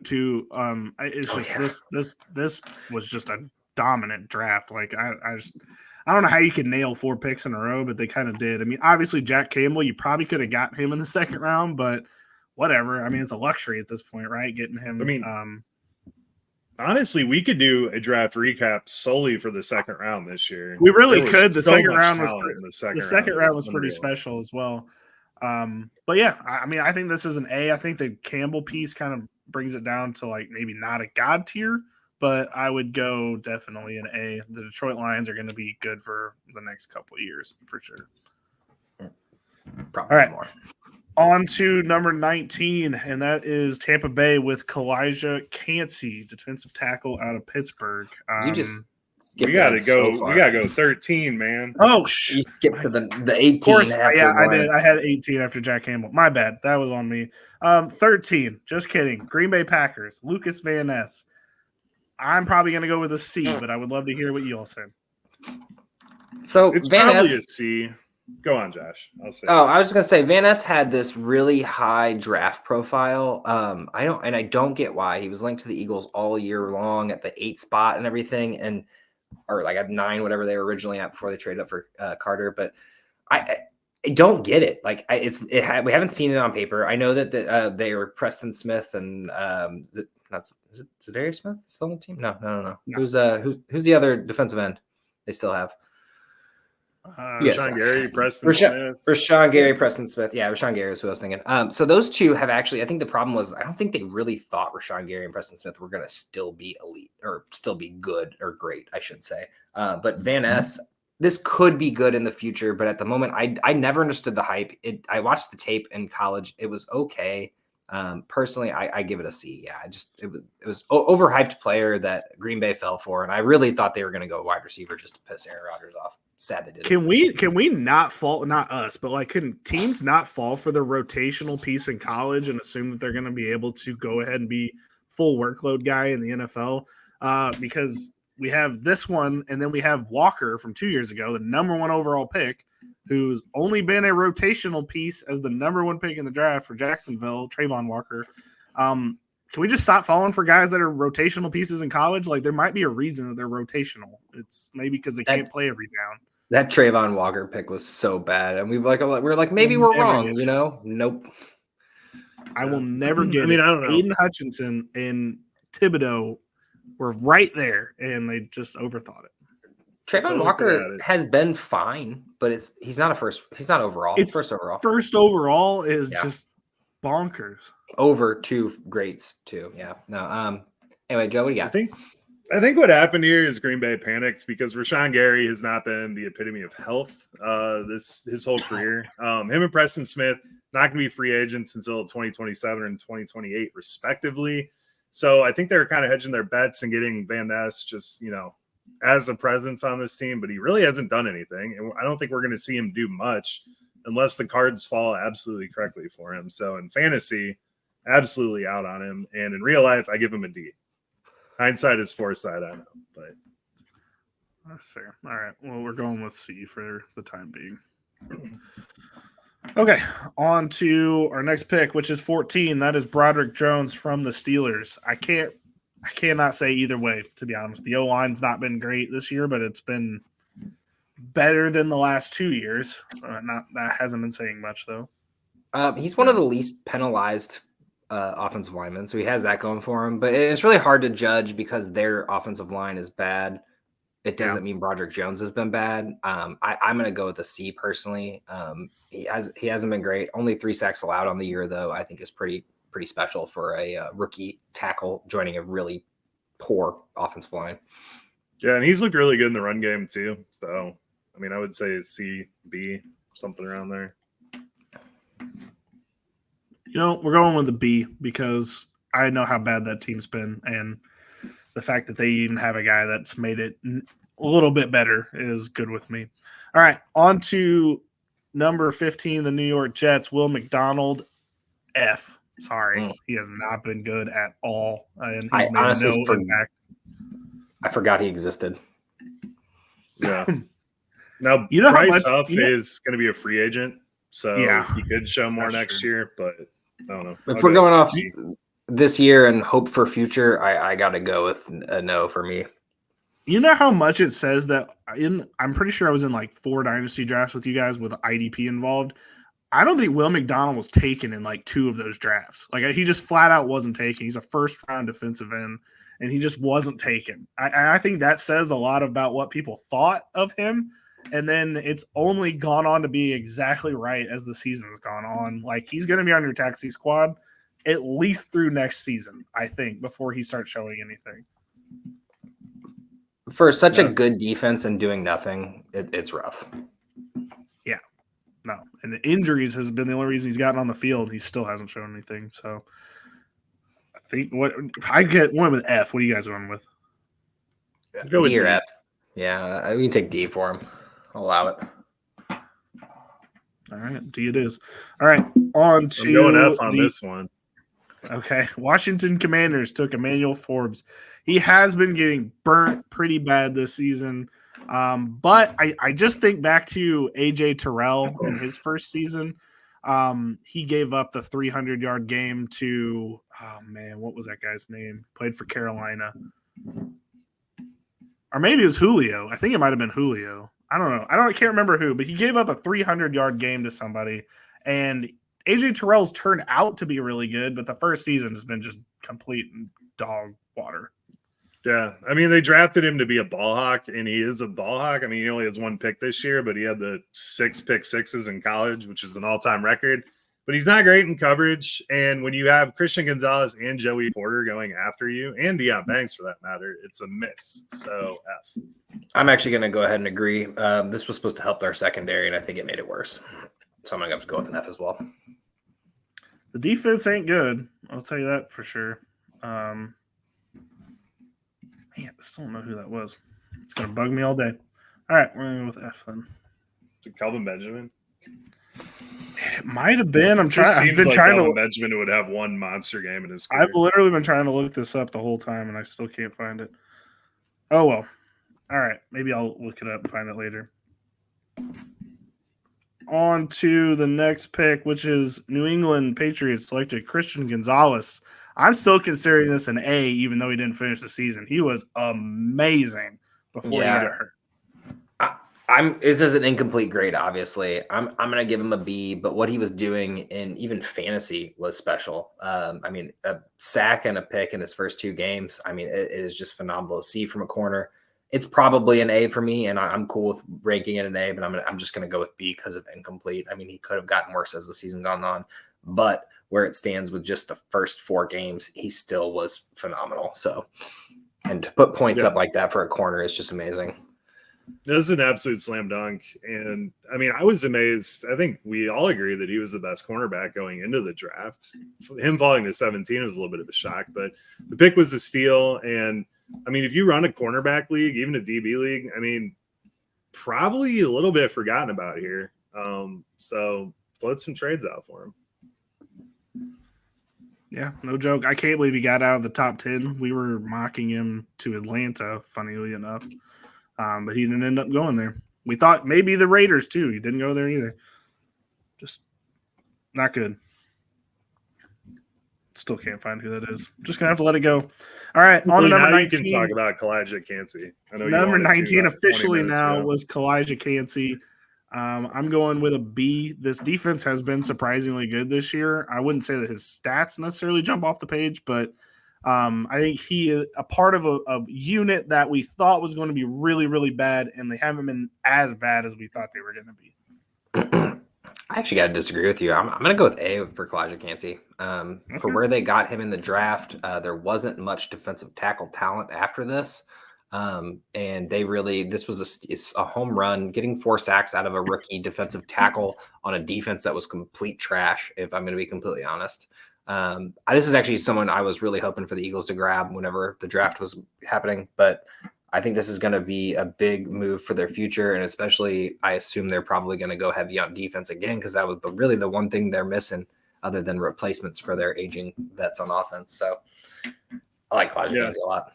was just a dominant draft. Like I don't know how you can nail 4 picks in a row, but they kind of did. I mean, obviously Jack Campbell, you probably could have got him in the second round, but whatever. I mean, it's a luxury at this point, right? Getting him. I mean, honestly, we could do a draft recap solely for the second round this year. We really could. The second round was pretty special as well. But yeah, I mean, I think this is an A. I think the Campbell piece kind of brings it down to like maybe not a God tier, but I would go definitely an A. The Detroit Lions are going to be good for the next couple of years for sure. Probably all right. More. On to number 19, and that is Tampa Bay with Kalijah Cansey, defensive tackle out of Pittsburgh. We gotta go 13, man. Oh, you skipped to the 18. Of course, yeah, I did. I had 18 after Jack Campbell. My bad. That was on me. 13. Just kidding. Green Bay Packers. Lucas Van Ness. I'm probably gonna go with a C, but I would love to hear what you all said. So it's Van probably Ness, a C. Go on, Josh. I'll say. Oh, I was just gonna say Van Ness had this really high draft profile. I don't get why he was linked to the Eagles all year long at the 8 spot and everything, or like at 9, whatever they were originally at before they traded up for Carter. But I don't get it. Like we haven't seen it on paper. I know that they were Preston Smith and is it Zadarius Smith still on the team? No. Who's the other defensive end they still have? Rashawn Gary, Preston Smith. Rashawn Gary, Preston Smith. Yeah, Rashawn Gary is who I was thinking. So those two have actually, I think the problem was, I don't think they really thought Rashawn Gary and Preston Smith were going to still be elite or still be good or great, I should say. But Van Ness, this could be good in the future, but at the moment, I never understood the hype. I watched the tape in college. It was okay. Personally, I give it a C. Yeah, it was overhyped player that Green Bay fell for, and I really thought they were going to go wide receiver just to piss Aaron Rodgers off. Sad they did. Can we not fall? Not us, but like, can teams not fall for the rotational piece in college and assume that they're going to be able to go ahead and be full workload guy in the NFL? Because we have this one, and then we have Walker from 2 years ago, the number 1 overall pick, who's only been a rotational piece as the number one pick in the draft for Jacksonville, Trayvon Walker. Can we just stop falling for guys that are rotational pieces in college? Like, there might be a reason that they're rotational. It's maybe because they can't play every down. That Trayvon Walker pick was so bad, and we were like, maybe we're wrong, you know? Nope. I will never get I mean, it. I don't know. Aiden Hutchinson and Thibodeau were right there, and they just overthought it. Trayvon Walker has been fine, but he's not overall. It's first overall. First overall is just bonkers. Over 2 grades too. Yeah. No. Anyway, Joe, what do you got? I think what happened here is Green Bay panicked because Rashawn Gary has not been the epitome of health his whole career. Him and Preston Smith not going to be free agents until 2027 and 2028 respectively. So I think they're kind of hedging their bets and getting Van Ness just, as a presence on this team, but he really hasn't done anything. And I don't think we're going to see him do much unless the cards fall absolutely correctly for him. So in fantasy, absolutely out on him. And in real life, I give him a D. Hindsight is foresight, I know, but that's fair. All right. Well, we're going with C for the time being. Okay, on to our next pick, which is 14. That is Broderick Jones from the Steelers. I cannot say either way, to be honest. The O-line's not been great this year, but it's been better than the last 2 years. That hasn't been saying much, though. He's one of the least penalized offensive linemen, so he has that going for him. But it's really hard to judge because their offensive line is bad. It doesn't mean Broderick Jones has been bad. I'm going to go with a C personally. He hasn't been great. Only 3 sacks allowed on the year, though. I think is pretty special for a rookie tackle joining a really poor offensive line. Yeah, and he's looked really good in the run game too. So, I mean, I would say C, B, something around there. We're going with a B because I know how bad that team's been, and the fact that they even have a guy that's made it a little bit better is good with me. All right, on to number 15, the New York Jets, Will McDonald, F. Sorry, he has not been good at all. And he's I made honestly no impact. I forgot he existed. Yeah. Now, Bryce Huff is going to be a free agent, so he could show more next year, but I don't know. If we're going off this year and hope for future, I got to go with a no for me. You know how much it says that I'm pretty sure I was in like 4 dynasty drafts with you guys with IDP involved. I don't think Will McDonald was taken in like 2 of those drafts. Like he just flat out wasn't taken. He's a first round defensive end and he just wasn't taken. I think that says a lot about what people thought of him. And then it's only gone on to be exactly right as the season's gone on. Like he's going to be on your taxi squad at least through next season, I think, before he starts showing anything. For such a good defense and doing nothing, it's rough. Yeah. No. And the injuries has been the only reason he's gotten on the field. He still hasn't shown anything. So I think I get one with F. What are you guys going with? Go with D or F. Yeah, we can take D for him. I'll allow it. All right, D it is. All right, on to I'm going F on this one. Okay, Washington Commanders took Emmanuel Forbes. He has been getting burnt pretty bad this season. But I just think back to AJ Terrell in his first season. He gave up the 300-yard game to, what was that guy's name? Played for Carolina. Or maybe it was Julio. I think it might have been Julio. I don't know. Can't remember who, but he gave up a 300-yard game to somebody. And AJ Terrell's turned out to be really good, but the first season has been just complete dog water. Yeah, I mean, they drafted him to be a ball hawk, and he is a ball hawk. I mean, he only has 1 pick this year, but he had the 6 pick sixes in college, which is an all-time record. But he's not great in coverage, and when you have Christian Gonzalez and Joey Porter going after you, and Deion Banks for that matter, it's a miss. So F. I'm actually going to go ahead and agree. This was supposed to help their secondary, and I think it made it worse. So I'm going to have to go with an F as well. The defense ain't good. I'll tell you that for sure. Man, I still don't know who that was. It's going to bug me all day. All right, we're going to go with F then. Kelvin Benjamin? It might have been. I've been like trying Kelvin to. Benjamin would have 1 monster game in his career. I've literally been trying to look this up the whole time, and I still can't find it. Oh, well. All right. Maybe I'll look it up and find it later. on to the next pick, which is New England Patriots selected Christian Gonzalez. I'm still considering this an A, even though he didn't finish the season. He was amazing before he got hurt. This is an incomplete grade, obviously. I'm gonna give him a B, but what he was doing in even fantasy was special. I mean, a sack and a pick in his first 2 games. I mean, it is just phenomenal to see from a corner. It's probably an A for me, and I'm cool with ranking it an A, but I'm just gonna go with B because of incomplete. I mean, he could have gotten worse as the season gone on, but where it stands with just the first 4 games, he still was phenomenal. So, and to put points up like that for a corner is just amazing. This is an absolute slam dunk. And I mean, I was amazed. I think we all agree that he was the best cornerback going into the draft. Him falling to 17 was a little bit of a shock, but the pick was a steal. And I mean, if you run a cornerback league, even a DB league, I mean, probably a little bit forgotten about here. So float some trades out for him. Yeah, no joke. I can't believe he got out of the top 10. We were mocking him to Atlanta, funnily enough. But he didn't end up going there. We thought maybe the Raiders too. He didn't go there either. Just not good. Still can't find who that is. Just gonna have to let it go. All right, on to number 19. You can talk about Kalijah Kancey. I know number 19 officially now was Kalijah Kancey. I'm going with a B. This defense has been surprisingly good this year. I wouldn't say that his stats necessarily jump off the page, but I think he is a part of a unit that we thought was going to be really, really bad, and they haven't been as bad as we thought they were going to be. I actually got to disagree with you. I'm going to go with A for Kalijah Kancey. For where they got him in the draft, there wasn't much defensive tackle talent after this. And this was a home run, getting 4 sacks out of a rookie defensive tackle on a defense that was complete trash, if I'm going to be completely honest. This is actually someone I was really hoping for the Eagles to grab whenever the draft was happening, but I think this is going to be a big move for their future. And especially, I assume they're probably going to go heavy on defense again, because that was really the one thing they're missing other than replacements for their aging vets on offense. So I like Kalijah Kancey a lot.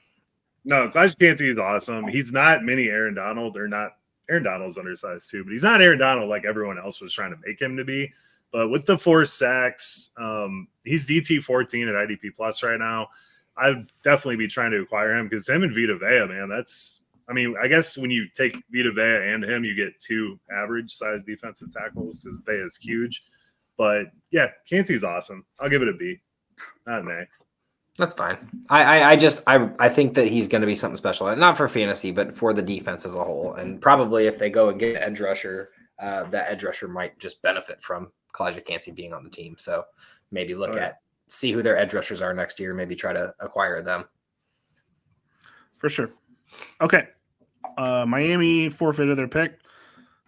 No, Kalijah Kancey is awesome. He's not mini Aaron Donald, or not. Aaron Donald's undersized too, but he's not Aaron Donald like everyone else was trying to make him to be. But with the 4 sacks, he's DT 14 at IDP Plus right now. I'd definitely be trying to acquire him, because him and Vita Vea, man, I guess when you take Vita Vea and him, you get 2 average size defensive tackles, because Vea is huge. But yeah, Kancey's awesome. I'll give it a B, not an A. That's fine. I think that he's going to be something special, not for fantasy, but for the defense as a whole. And probably if they go and get an edge rusher, that edge rusher might just benefit from Kalijah Kancey being on the team. So maybe see who their edge rushers are next year, maybe try to acquire them. For sure. Okay. Miami forfeited their pick,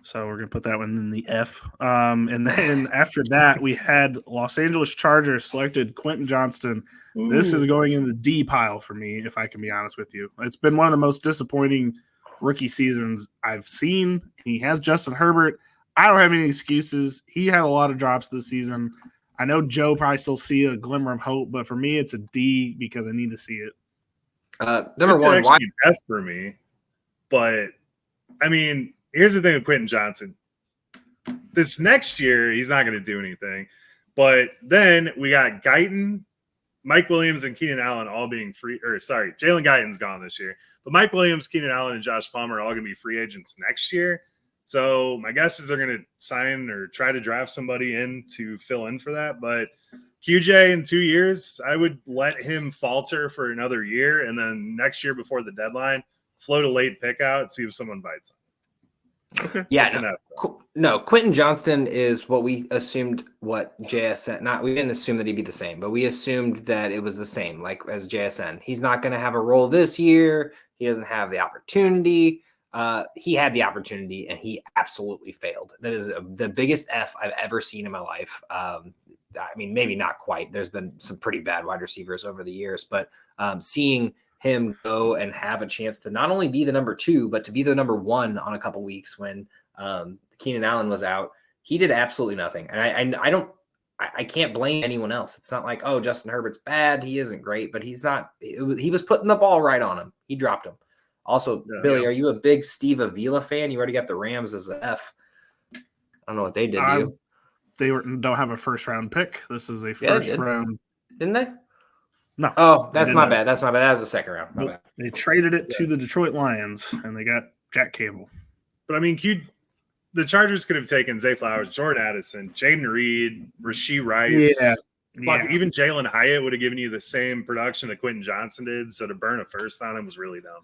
so we're going to put that one in the F. And then after that, we had Los Angeles Chargers selected Quentin Johnston. Ooh. This is going in the D pile for me, if I can be honest with you. It's been one of the most disappointing rookie seasons I've seen. He has Justin Herbert. I don't have any excuses. He had a lot of drops this season. I know Joe probably still see a glimmer of hope, but for me, it's a D because I need to see it. Number it's one, why F for me? But I mean, here's the thing with Quentin Johnson. This next year, he's not going to do anything. But then we got Guyton, Mike Williams, and Keenan Allen all being free. Or sorry, Jalen Guyton's gone this year. But Mike Williams, Keenan Allen, and Josh Palmer are all going to be free agents next year. So my guess is they're going to sign or try to draft somebody in to fill in for that. But QJ in 2 years, I would let him falter for another year. And then next year before the deadline, float a late pick out, see if someone bites him. Okay. Yeah. No, Quentin Johnston is what we assumed what JSN, we didn't assume that he'd be the same, but we assumed that it was the same, like as JSN. He's not going to have a role this year. He doesn't have the opportunity. He had the opportunity and he absolutely failed. That is the biggest F I've ever seen in my life. I mean, maybe not quite. There's been some pretty bad wide receivers over the years, but seeing him go and have a chance to not only be the number 2, but to be the number 1 on a couple weeks when Keenan Allen was out, he did absolutely nothing. And I can't blame anyone else. It's not like, oh, Justin Herbert's bad. He isn't great, but he was putting the ball right on him. He dropped him. Also, Billy, are you a big Steve Avila fan? You already got the Rams as an F. I don't know what they did to you. They don't have a first round pick. This is a Yeah, they first did. round. Didn't they? No. Oh, that's They my didn't. bad. That's my bad. That was the second round. My Nope. bad. They traded it to the Detroit Lions, and they got Jack Cable. But I mean, the Chargers could have taken Zay Flowers, Jordan Addison, Jaden Reed, Rashee Rice. Yeah. Fuck, even Jalen Hyatt would have given you the same production that Quentin Johnson did. So to burn a first on him was really dumb.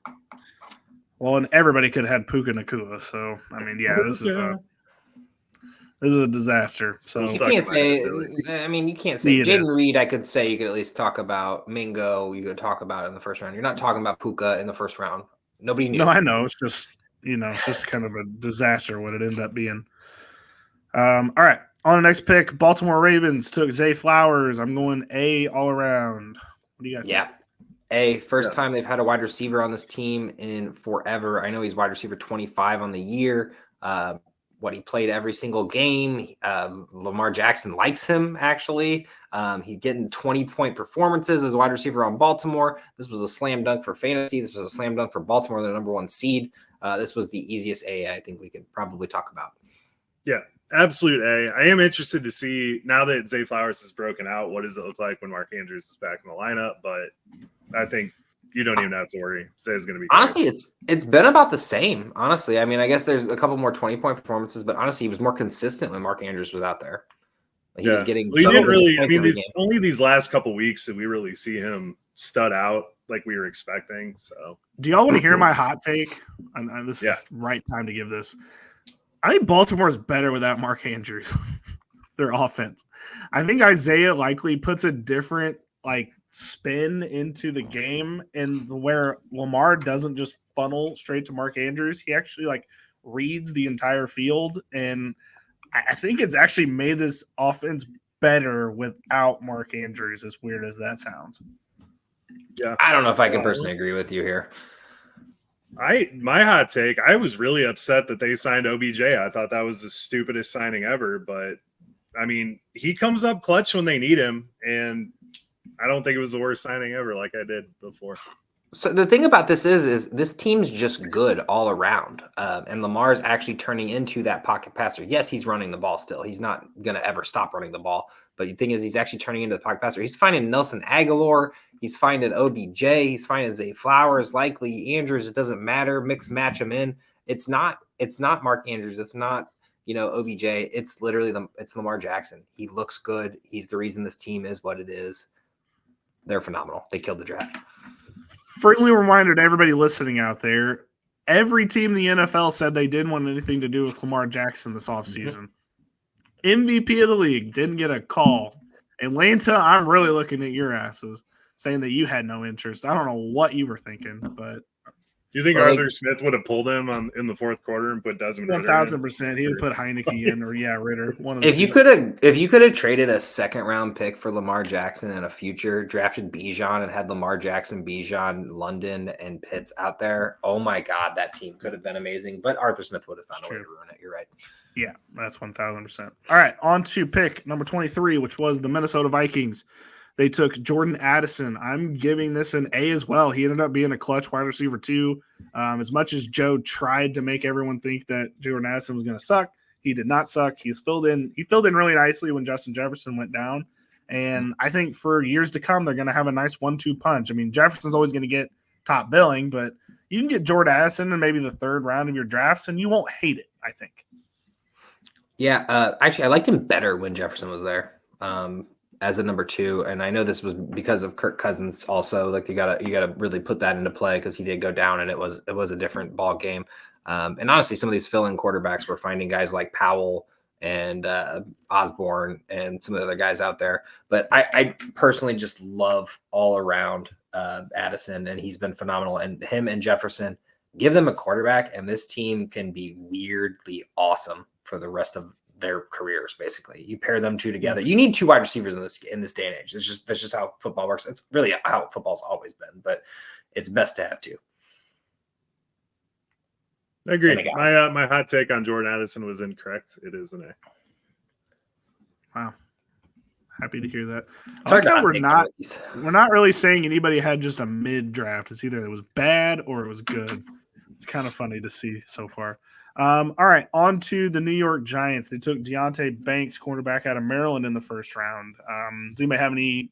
Well, and everybody could have had Puka Nacua. So I mean, yeah, this is a disaster. So You can't say. I mean, you can't say Jaden Reed. I could say you could at least talk about Mingo. You could talk about it in the first round. You're not talking about Puka in the first round. Nobody knew. No, I know. It's just it's just kind of a disaster what it ended up being. All right. On the next pick, Baltimore Ravens took Zay Flowers. I'm going A all around. What do you guys think? First time they've had a wide receiver on this team in forever. I know he's wide receiver 25 on the year. He played every single game. Lamar Jackson likes him, actually. He's getting 20-point performances as a wide receiver on Baltimore. This was a slam dunk for fantasy. This was a slam dunk for Baltimore, the number 1 seed. This was the easiest A I think we could probably talk about. Yeah, absolute A. I am interested to see, now that Zay Flowers is broken out, what does it look like when Mark Andrews is back in the lineup? But I think you don't even have to worry. Zay's going to be great. Honestly, it's been about the same. Honestly, I mean, I guess there's a couple more 20-point performances, but honestly, he was more consistent when Mark Andrews was out there. He was getting. Well, he didn't really. I mean, only these last couple weeks did we really see him stud out like we were expecting. So, do y'all want to hear my hot take? And this is the right time to give this. I think Baltimore is better without Mark Andrews. Their offense. I think Isaiah likely puts a different spin into the game, and where Lamar doesn't just funnel straight to Mark Andrews, he actually reads the entire field, and I think it's actually made this offense better without Mark Andrews, as weird as that sounds. Yeah, I don't know if I can personally agree with you here. My hot take, I was really upset that they signed OBJ. I thought that was the stupidest signing ever, but I mean, he comes up clutch when they need him, and I don't think it was the worst signing ever like I did before. So the thing about this is this team's just good all around. And Lamar's actually turning into that pocket passer. Yes, he's running the ball still. He's not going to ever stop running the ball. But the thing is, he's actually turning into the pocket passer. He's finding Nelson Aguilar. He's finding OBJ. He's finding Zay Flowers, likely Andrews. It doesn't matter. Mix, match him in. It's not Mark Andrews. It's not, OBJ. It's literally it's Lamar Jackson. He looks good. He's the reason this team is what it is. They're phenomenal. They killed the draft. Friendly reminder to everybody listening out there, every team in the NFL said they didn't want anything to do with Lamar Jackson this offseason. MVP of the league didn't get a call. Atlanta, I'm really looking at your asses saying that you had no interest. I don't know what you were thinking, but you think Arthur Smith would have pulled him in the fourth quarter and put Desmond Ridder 1,000%. He would put Heineke in, or Ridder. If you could have traded a second round pick for Lamar Jackson in a future, drafted Bijan and had Lamar Jackson, Bijan, London, and Pitts out there, oh my God, that team could have been amazing. But Arthur Smith would have found a way to ruin it. You're right. Yeah, that's 1,000%. All right, on to pick number 23, which was the Minnesota Vikings. They took Jordan Addison. I'm giving this an A as well. He ended up being a clutch wide receiver too. As much as Joe tried to make everyone think that Jordan Addison was going to suck, he did not suck. He filled in really nicely when Justin Jefferson went down. And I think for years to come, they're going to have a nice 1-2 punch. I mean, Jefferson's always going to get top billing, but you can get Jordan Addison in maybe the third round of your drafts, and you won't hate it, I think. Yeah, actually, I liked him better when Jefferson was there. As a number 2, and I know this was because of Kirk Cousins also. You gotta really put that into play because he did go down, and it was a different ball game. And honestly, some of these fill-in quarterbacks were finding guys like Powell and Osborne and some of the other guys out there. But I personally just love all around Addison, and he's been phenomenal. And him and Jefferson, give them a quarterback, and this team can be weirdly awesome for the rest of their careers. Basically, you pair them two together. You need 2 wide receivers in this day and age. That's just how football works. It's really how football's always been, but it's best to have 2. I agree. My hot take on Jordan Addison was incorrect. It is an A. Wow, happy to hear that. We're not really saying anybody had just a mid draft. It's either it was bad or it was good. It's kind of funny to see so far. All right, on to the New York Giants. They took Deonte Banks, cornerback out of Maryland, in the first round. Does anybody have any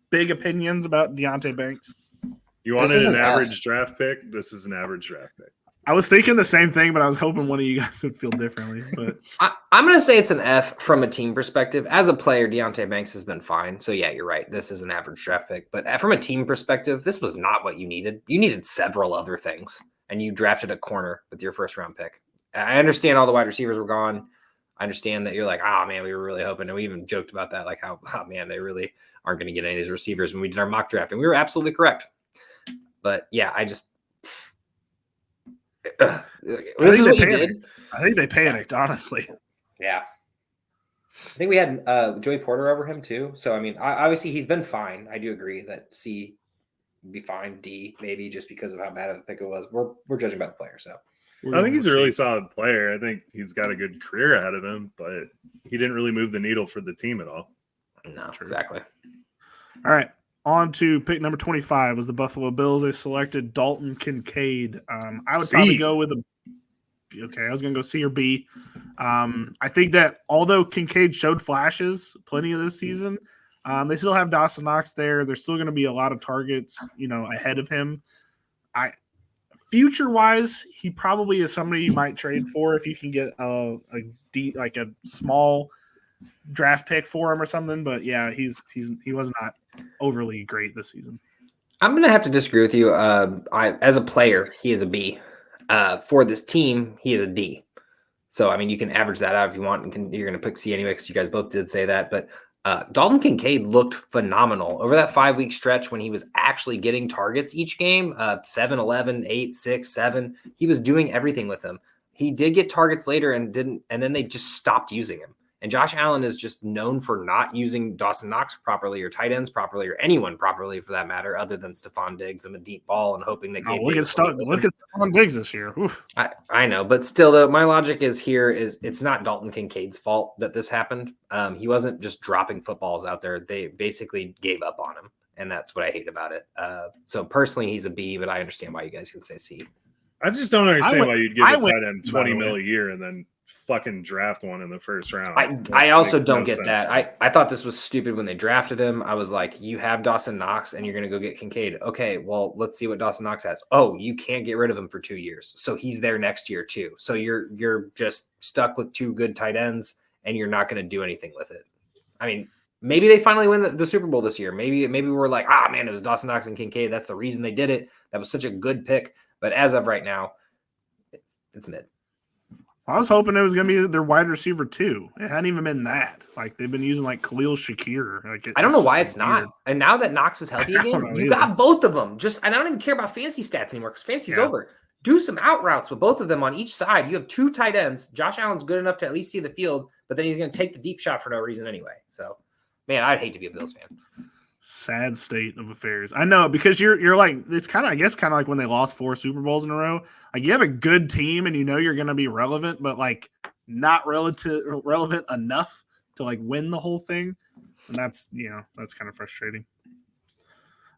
big opinions about Deonte Banks? You wanted an an average draft pick? This is an average draft pick. I was thinking the same thing, but I was hoping one of you guys would feel differently. But I'm going to say it's an F from a team perspective. As a player, Deonte Banks has been fine. So, yeah, you're right. This is an average draft pick. But from a team perspective, this was not what you needed. You needed several other things, and you drafted a corner with your first-round pick. I understand all the wide receivers were gone. I understand that you're like, man, we were really hoping. And we even joked about that, like man, they really aren't going to get any of these receivers when we did our mock draft. And we were absolutely correct. But, yeah, I just – this is what you did. I think they panicked, honestly. Yeah. I think we had Joey Porter over him too. So, I mean, obviously he's been fine. I do agree that C would be fine. D maybe just because of how bad of a pick it was. We're judging by the player. So I think he's a really solid player. I think he's got a good career ahead of him, but he didn't really move the needle for the team at all. No, exactly. All right. On to pick number 25 was the Buffalo Bills. They selected Dalton Kincaid. I would probably go with I was going to go C or B. I think that although Kincaid showed flashes plenty of this season, they still have Dawson Knox there. There's still going to be a lot of targets, ahead of him. Future-wise, he probably is somebody you might trade for if you can get a small draft pick for him or something. But yeah, he was not overly great this season. I'm going to have to disagree with you. As a player, he is a B. For this team, he is a D. So, I mean, you can average that out if you want. You're going to pick C anyway because you guys both did say that. But Dalton Kincaid looked phenomenal over that 5-week stretch when he was actually getting targets each game, 7, 11, 8, 6, 7. He was doing everything with them. He did get targets later and then they just stopped using him. And Josh Allen is just known for not using Dawson Knox properly or tight ends properly or anyone properly for that matter, other than Stephon Diggs and the deep ball and hoping that. Look at Stephon Diggs this year. I know, but still, though, my logic is it's not Dalton Kincaid's fault that this happened. He wasn't just dropping footballs out there; they basically gave up on him, and that's what I hate about it. So personally, he's a B, but I understand why you guys can say C. I just don't understand why you'd give a tight end $20 million a year and then fucking draft one in the first round. I also don't get that. I thought this was stupid when they drafted him. I was like, you have Dawson Knox and you're going to go get Kincaid. Okay, well, let's see what Dawson Knox has. Oh, you can't get rid of him for 2 years. So he's there next year too. So you're just stuck with 2 good tight ends and you're not going to do anything with it. I mean, maybe they finally win the Super Bowl this year. Maybe we're like, man, it was Dawson Knox and Kincaid. That's the reason they did it. That was such a good pick. But as of right now, it's mid. I was hoping it was going to be their wide receiver too. It hadn't even been that. Like they've been using like Khalil Shakir. I don't know why it's not. And now that Knox is healthy again, you got both of them. And I don't even care about fantasy stats anymore because fantasy's over. Do some out routes with both of them on each side. You have 2 tight ends. Josh Allen's good enough to at least see the field, but then he's going to take the deep shot for no reason anyway. So, man, I'd hate to be a Bills fan. Sad state of affairs. I know, because you're like, it's kind of like when they lost 4 Super Bowls in a row. Like you have a good team and you're going to be relevant, but like not relevant enough to like win the whole thing. And that's kind of frustrating.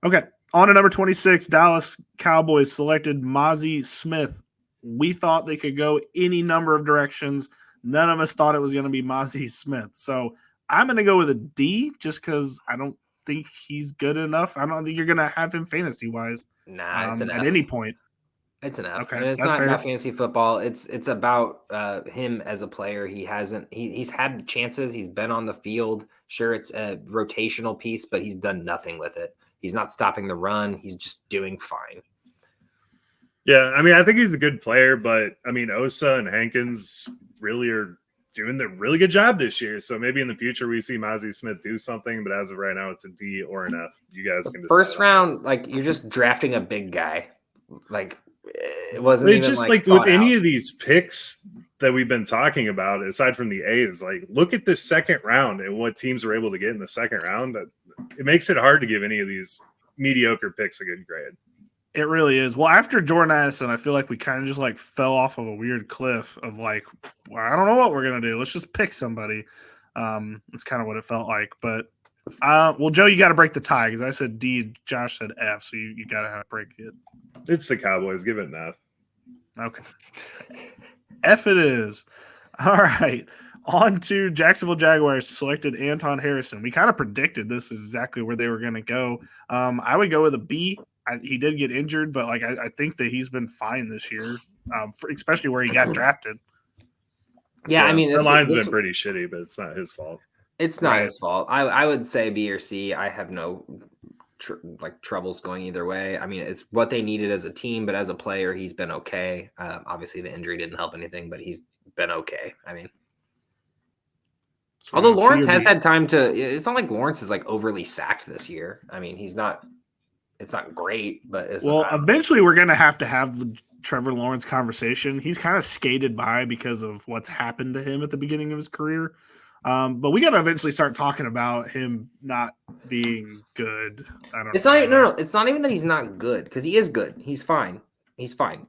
Okay. On to number 26, Dallas Cowboys selected Mazi Smith. We thought they could go any number of directions. None of us thought it was going to be Mazi Smith. So I'm going to go with a D just because I don't think he's good enough. I don't think you're going to have him fantasy wise. Nah, it's an at F. any point. It's an F. Okay, And it's not about fantasy football. It's about him as a player. He's had chances. He's been on the field. Sure, it's a rotational piece, but he's done nothing with it. He's not stopping the run. He's just doing fine. Yeah, I mean, I think he's a good player, but I mean, Osa and Hankins really are doing a really good job this year. So maybe in the future we see Mazi Smith do something, but as of right now, it's a D or an F. You guys can decide. First round, like you're just drafting a big guy. Like it wasn't even just like with any of these picks that we've been talking about, aside from the A's, like look at this second round and what teams were able to get in the second round. It makes it hard to give any of these mediocre picks a good grade. It really is. Well, after Jordan Addison, I feel like we kind of just like fell off of a weird cliff of like, well, I don't know what we're going to do. Let's just pick somebody. It's kind of what it felt like. But, well, Joe, you got to break the tie because I said D, Josh said F, so you got to have to break it. It's the Cowboys. Give it an F. Okay. F it is. All right. On to Jacksonville Jaguars selected Anton Harrison. We kind of predicted this is exactly where they were going to go. I would go with a B. He did get injured, but I think that he's been fine this year, especially where he got drafted. Yeah, I mean, the line's been pretty shitty, but it's not his fault. It's not his fault. I would say B or C. I have no troubles going either way. I mean, it's what they needed as a team, but as a player, he's been okay. Obviously, the injury didn't help anything, but he's been okay. I mean, although Lawrence has had time to, it's not like Lawrence is like overly sacked this year. I mean, he's not. It's not great, but eventually we're gonna have the Trevor Lawrence conversation. He's kind of skated by because of what's happened to him at the beginning of his career. But we got to eventually start talking about him not being good. I don't know. It's not. No. It's not even that he's not good, because he is good. He's fine. He's fine.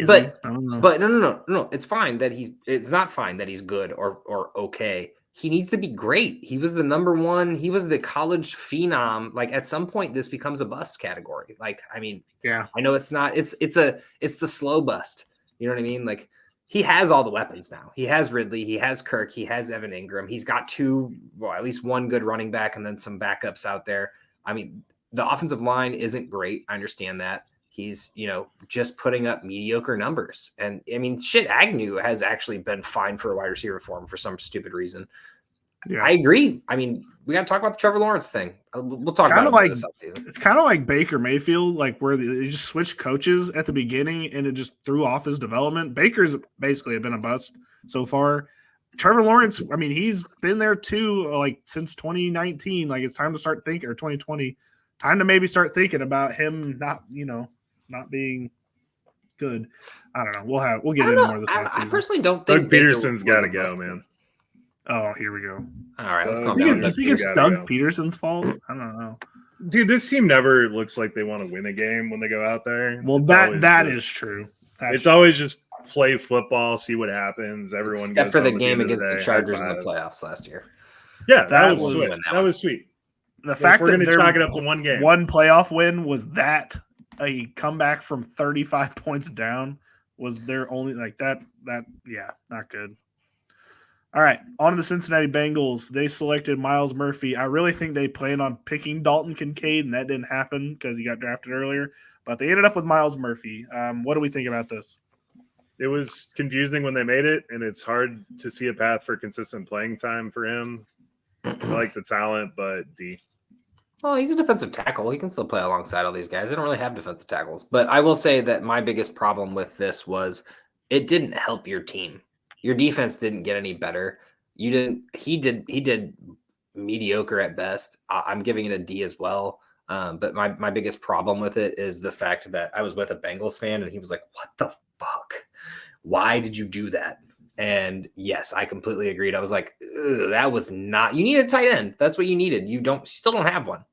But I don't know. But no. It's fine that it's not fine that he's good or okay. He needs to be great. He was the number one. He was the college phenom. Like, at some point, this becomes a bust category. Like, I mean, yeah, I know it's not. It's the slow bust. You know what I mean? Like, he has all the weapons now. He has Ridley. He has Kirk. He has Evan Ingram. He's got at least one good running back and then some backups out there. I mean, the offensive line isn't great. I understand that. He's, just putting up mediocre numbers. And I mean, Agnew has actually been fine for a wide receiver for him for some stupid reason. Yeah. I agree. I mean, we got to talk about the Trevor Lawrence thing. We'll talk about it this offseason. It's kind of like Baker Mayfield, like where they just switched coaches at the beginning and it just threw off his development. Baker's basically been a bust so far. Trevor Lawrence, I mean, he's been there too, like since 2019. Like, it's time to start thinking, or 2020, time to maybe start thinking about him not being good. I don't know. We'll get into more of this offseason. I personally don't think Doug Peterson's got to go, man. Oh, here we go. All right, let's calm down. You think it's Doug Peterson's fault? I don't know. Dude, this team never looks like they want to win a game when they go out there. Well, that is true. It's always just play football, see what happens. Everyone except for the game against the Chargers in the playoffs last year. Yeah, that was sweet. That was sweet. The fact that we're going to chalk it up to one game, one playoff win, was that a comeback from 35 points down? Was there only like that? Yeah, not good. All right, on to the Cincinnati Bengals. They selected Myles Murphy. I really think they planned on picking Dalton Kincaid, and that didn't happen because he got drafted earlier. But they ended up with Myles Murphy. What do we think about this? It was confusing when they made it, and it's hard to see a path for consistent playing time for him. I like the talent, but D. Well, he's a defensive tackle. He can still play alongside all these guys. They don't really have defensive tackles. But I will say that my biggest problem with this was it didn't help your team. Your defense didn't get any better. He did mediocre at best. I'm giving it a D as well. But my biggest problem with it is the fact that I was with a Bengals fan and he was like, "What the fuck? Why did you do that?" And yes, I completely agreed. I was like, that was not. You need a tight end. That's what you needed. You still don't have one.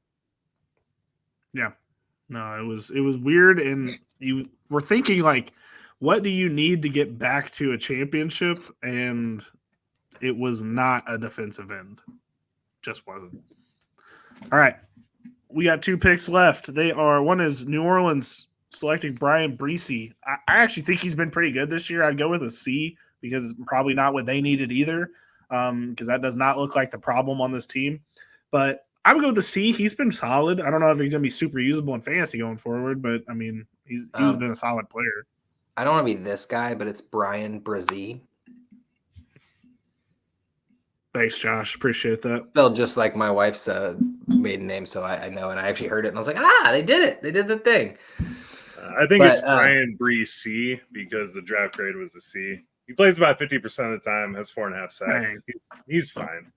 Yeah, no, it was weird, and you were thinking like, what do you need to get back to a championship? And it was not a defensive end. Just wasn't. All right. We got 2 picks left. One is New Orleans selecting Brian Breesy. I actually think he's been pretty good this year. I'd go with a C because it's probably not what they needed either. Because that does not look like the problem on this team. But I would go with the C. He's been solid. I don't know if he's going to be super usable in fantasy going forward, but I mean, he's been a solid player. I don't want to be this guy, but it's Brian Brzee. Thanks, Josh. Appreciate that. Spelled just like my wife's maiden name, so I know. And I actually heard it, and I was like, they did it. They did the thing. I think it's Brian Bree C because the draft grade was a C. He plays about 50% of the time, has 4.5 sacks. He's fine.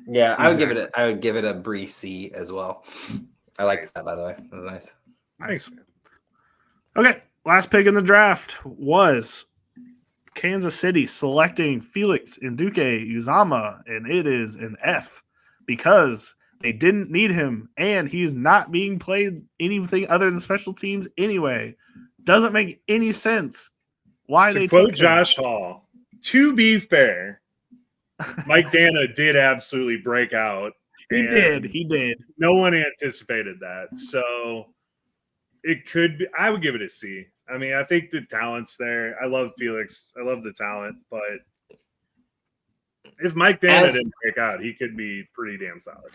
Yeah, I would give it a Bree C as well. I like that, by the way. That was nice. Nice. Okay. Last pick in the draft was Kansas City selecting Felix Ndukwe-Uzomah, and it is an F because they didn't need him, and he's not being played anything other than special teams anyway. Doesn't make any sense. Why they quote Josh Hall, to be fair, Mike Dana did absolutely break out. He did. No one anticipated that. So it could be, I would give it a C. I mean, I think the talent's there. I love Felix. I love the talent, but if Mike Dana didn't break out, he could be pretty damn solid.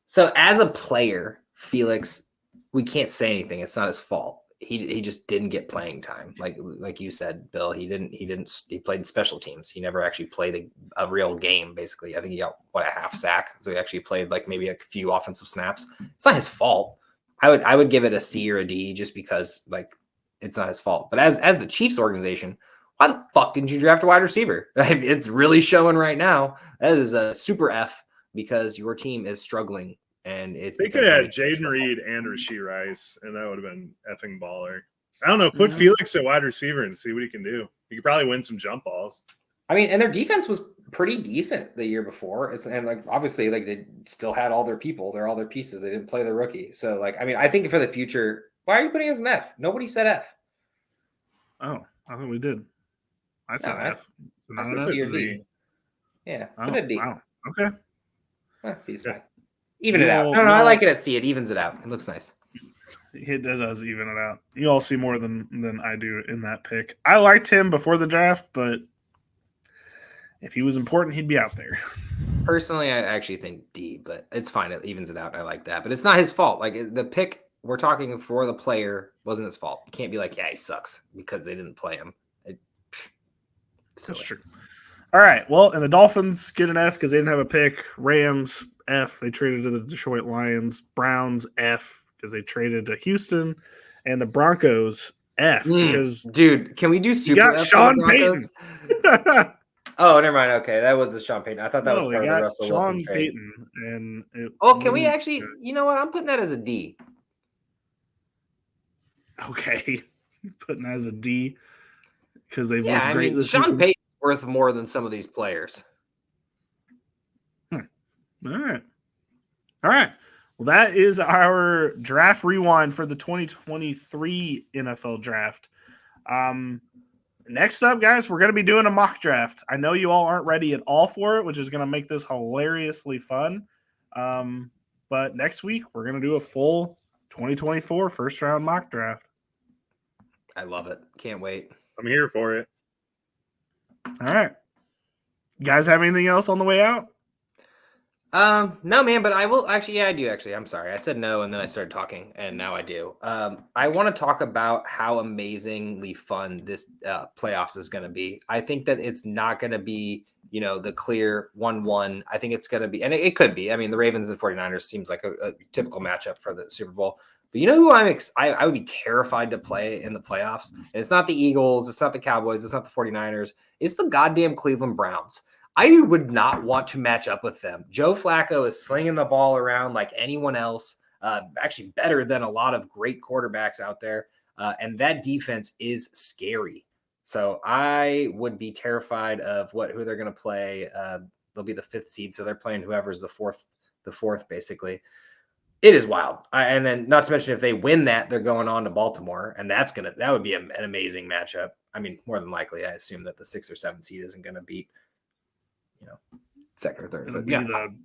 So as a player, Felix, we can't say anything. It's not his fault. He just didn't get playing time. Like you said, Bill, he played special teams. He never actually played a real game, basically. I think he got a half sack. So he actually played like maybe a few offensive snaps. It's not his fault. I would give it a C or a D just because like it's not his fault. But as the Chiefs organization, why the fuck didn't you draft a wide receiver? It's really showing right now. That is a super F because your team is struggling. And they could have had Jaden Reed and Rashee Rice, and that would have been effing baller. I don't know. Put Felix at wide receiver and see what he can do. He could probably win some jump balls. I mean, and their defense was pretty decent the year before. And like obviously, like they still had all their people. They're all their pieces. They didn't play their rookie. So like, I mean, I think for the future, why are you putting us an F? Nobody said F. Oh, I thought we did. I said F. I said C or D. Yeah, put a D. Wow. Okay. C's fine. Even it out. No, I like it at C. It evens it out. It looks nice. It does even it out. You all see more than I do in that pick. I liked him before the draft, but if he was important, he'd be out there. Personally, I actually think D, but it's fine. It evens it out. I like that. But it's not his fault. Like the pick we're talking for the player wasn't his fault. You can't be like, yeah, he sucks because they didn't play him. That's true. All right. Well, and the Dolphins get an F because they didn't have a pick. Rams, F. They traded to the Detroit Lions. Browns, F, because they traded to Houston. And the Broncos, F, because dude, can we do super F Sean Payton? Oh, never mind. Okay, that was the Sean Payton. I thought that was part of the Russell Wilson trade. And can we actually? Good. You know what? I'm putting that as a D. Okay, putting that as a D because they've looked great. Sean Payton's worth more than some of these players. All right. Well, that is our draft rewind for the 2023 NFL draft. Next up, guys, we're going to be doing a mock draft. I know you all aren't ready at all for it, which is going to make this hilariously fun. But next week, we're going to do a full 2024 first round mock draft. I love it. Can't wait. I'm here for it. All right. You guys have anything else on the way out? No, man, but I will actually. Yeah, I do actually. I'm sorry. I said no, and then I started talking, and now I do. I want to talk about how amazingly fun this playoffs is going to be. I think that it's not going to be, the clear 1-1. I think it's going to be, and it could be. I mean, the Ravens and 49ers seems like a typical matchup for the Super Bowl. But you know who I would be terrified to play in the playoffs? And it's not the Eagles. It's not the Cowboys. It's not the 49ers. It's the goddamn Cleveland Browns. I would not want to match up with them. Joe Flacco is slinging the ball around like anyone else, actually better than a lot of great quarterbacks out there. And that defense is scary. So I would be terrified of who they're going to play. They'll be the 5th seed. So they're playing whoever's the fourth, basically. It is wild. And then not to mention if they win that, they're going on to Baltimore. And that would be an amazing matchup. I mean, more than likely, I assume that the 6 or 7 seed isn't going to beat, 2nd or 3rd. It'll be the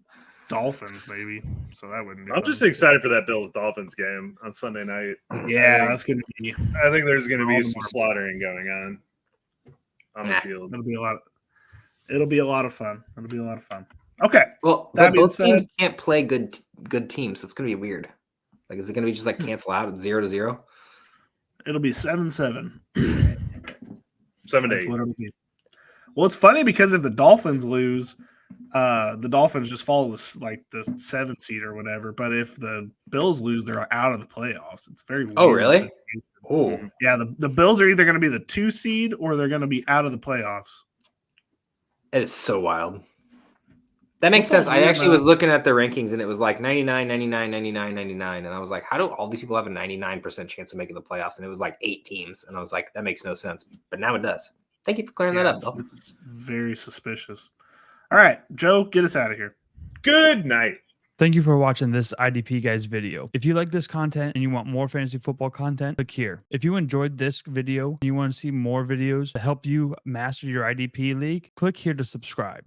Dolphins, maybe. So that wouldn't be. I'm just excited for that Bills-Dolphins game on Sunday night. Yeah, that's going to be. I think there's going to be some slaughtering going on the field. It'll be a lot of fun. Okay. Well, but both teams can't play good teams, so it's going to be weird. Like, is it going to be just like cancel out at 0-0? It'll be 7-7. 7-8. What it'll be. Well, it's funny because if the Dolphins lose, the Dolphins just follow the 7th seed or whatever. But if the Bills lose, they're out of the playoffs. It's very weird. Oh, really? Oh, yeah. The Bills are either going to be the 2 seed or they're going to be out of the playoffs. It is so wild. That makes sense. I actually was looking at their rankings and it was like 99, 99, 99, 99. And I was like, how do all these people have a 99% chance of making the playoffs? And it was like 8 teams. And I was like, that makes no sense. But now it does. Thank you for clearing that up, Bill. It's very suspicious. All right, Joe, get us out of here. Good night. Thank you for watching this IDP Guys video. If you like this content and you want more fantasy football content, click here. If you enjoyed this video and you want to see more videos to help you master your IDP league, click here to subscribe.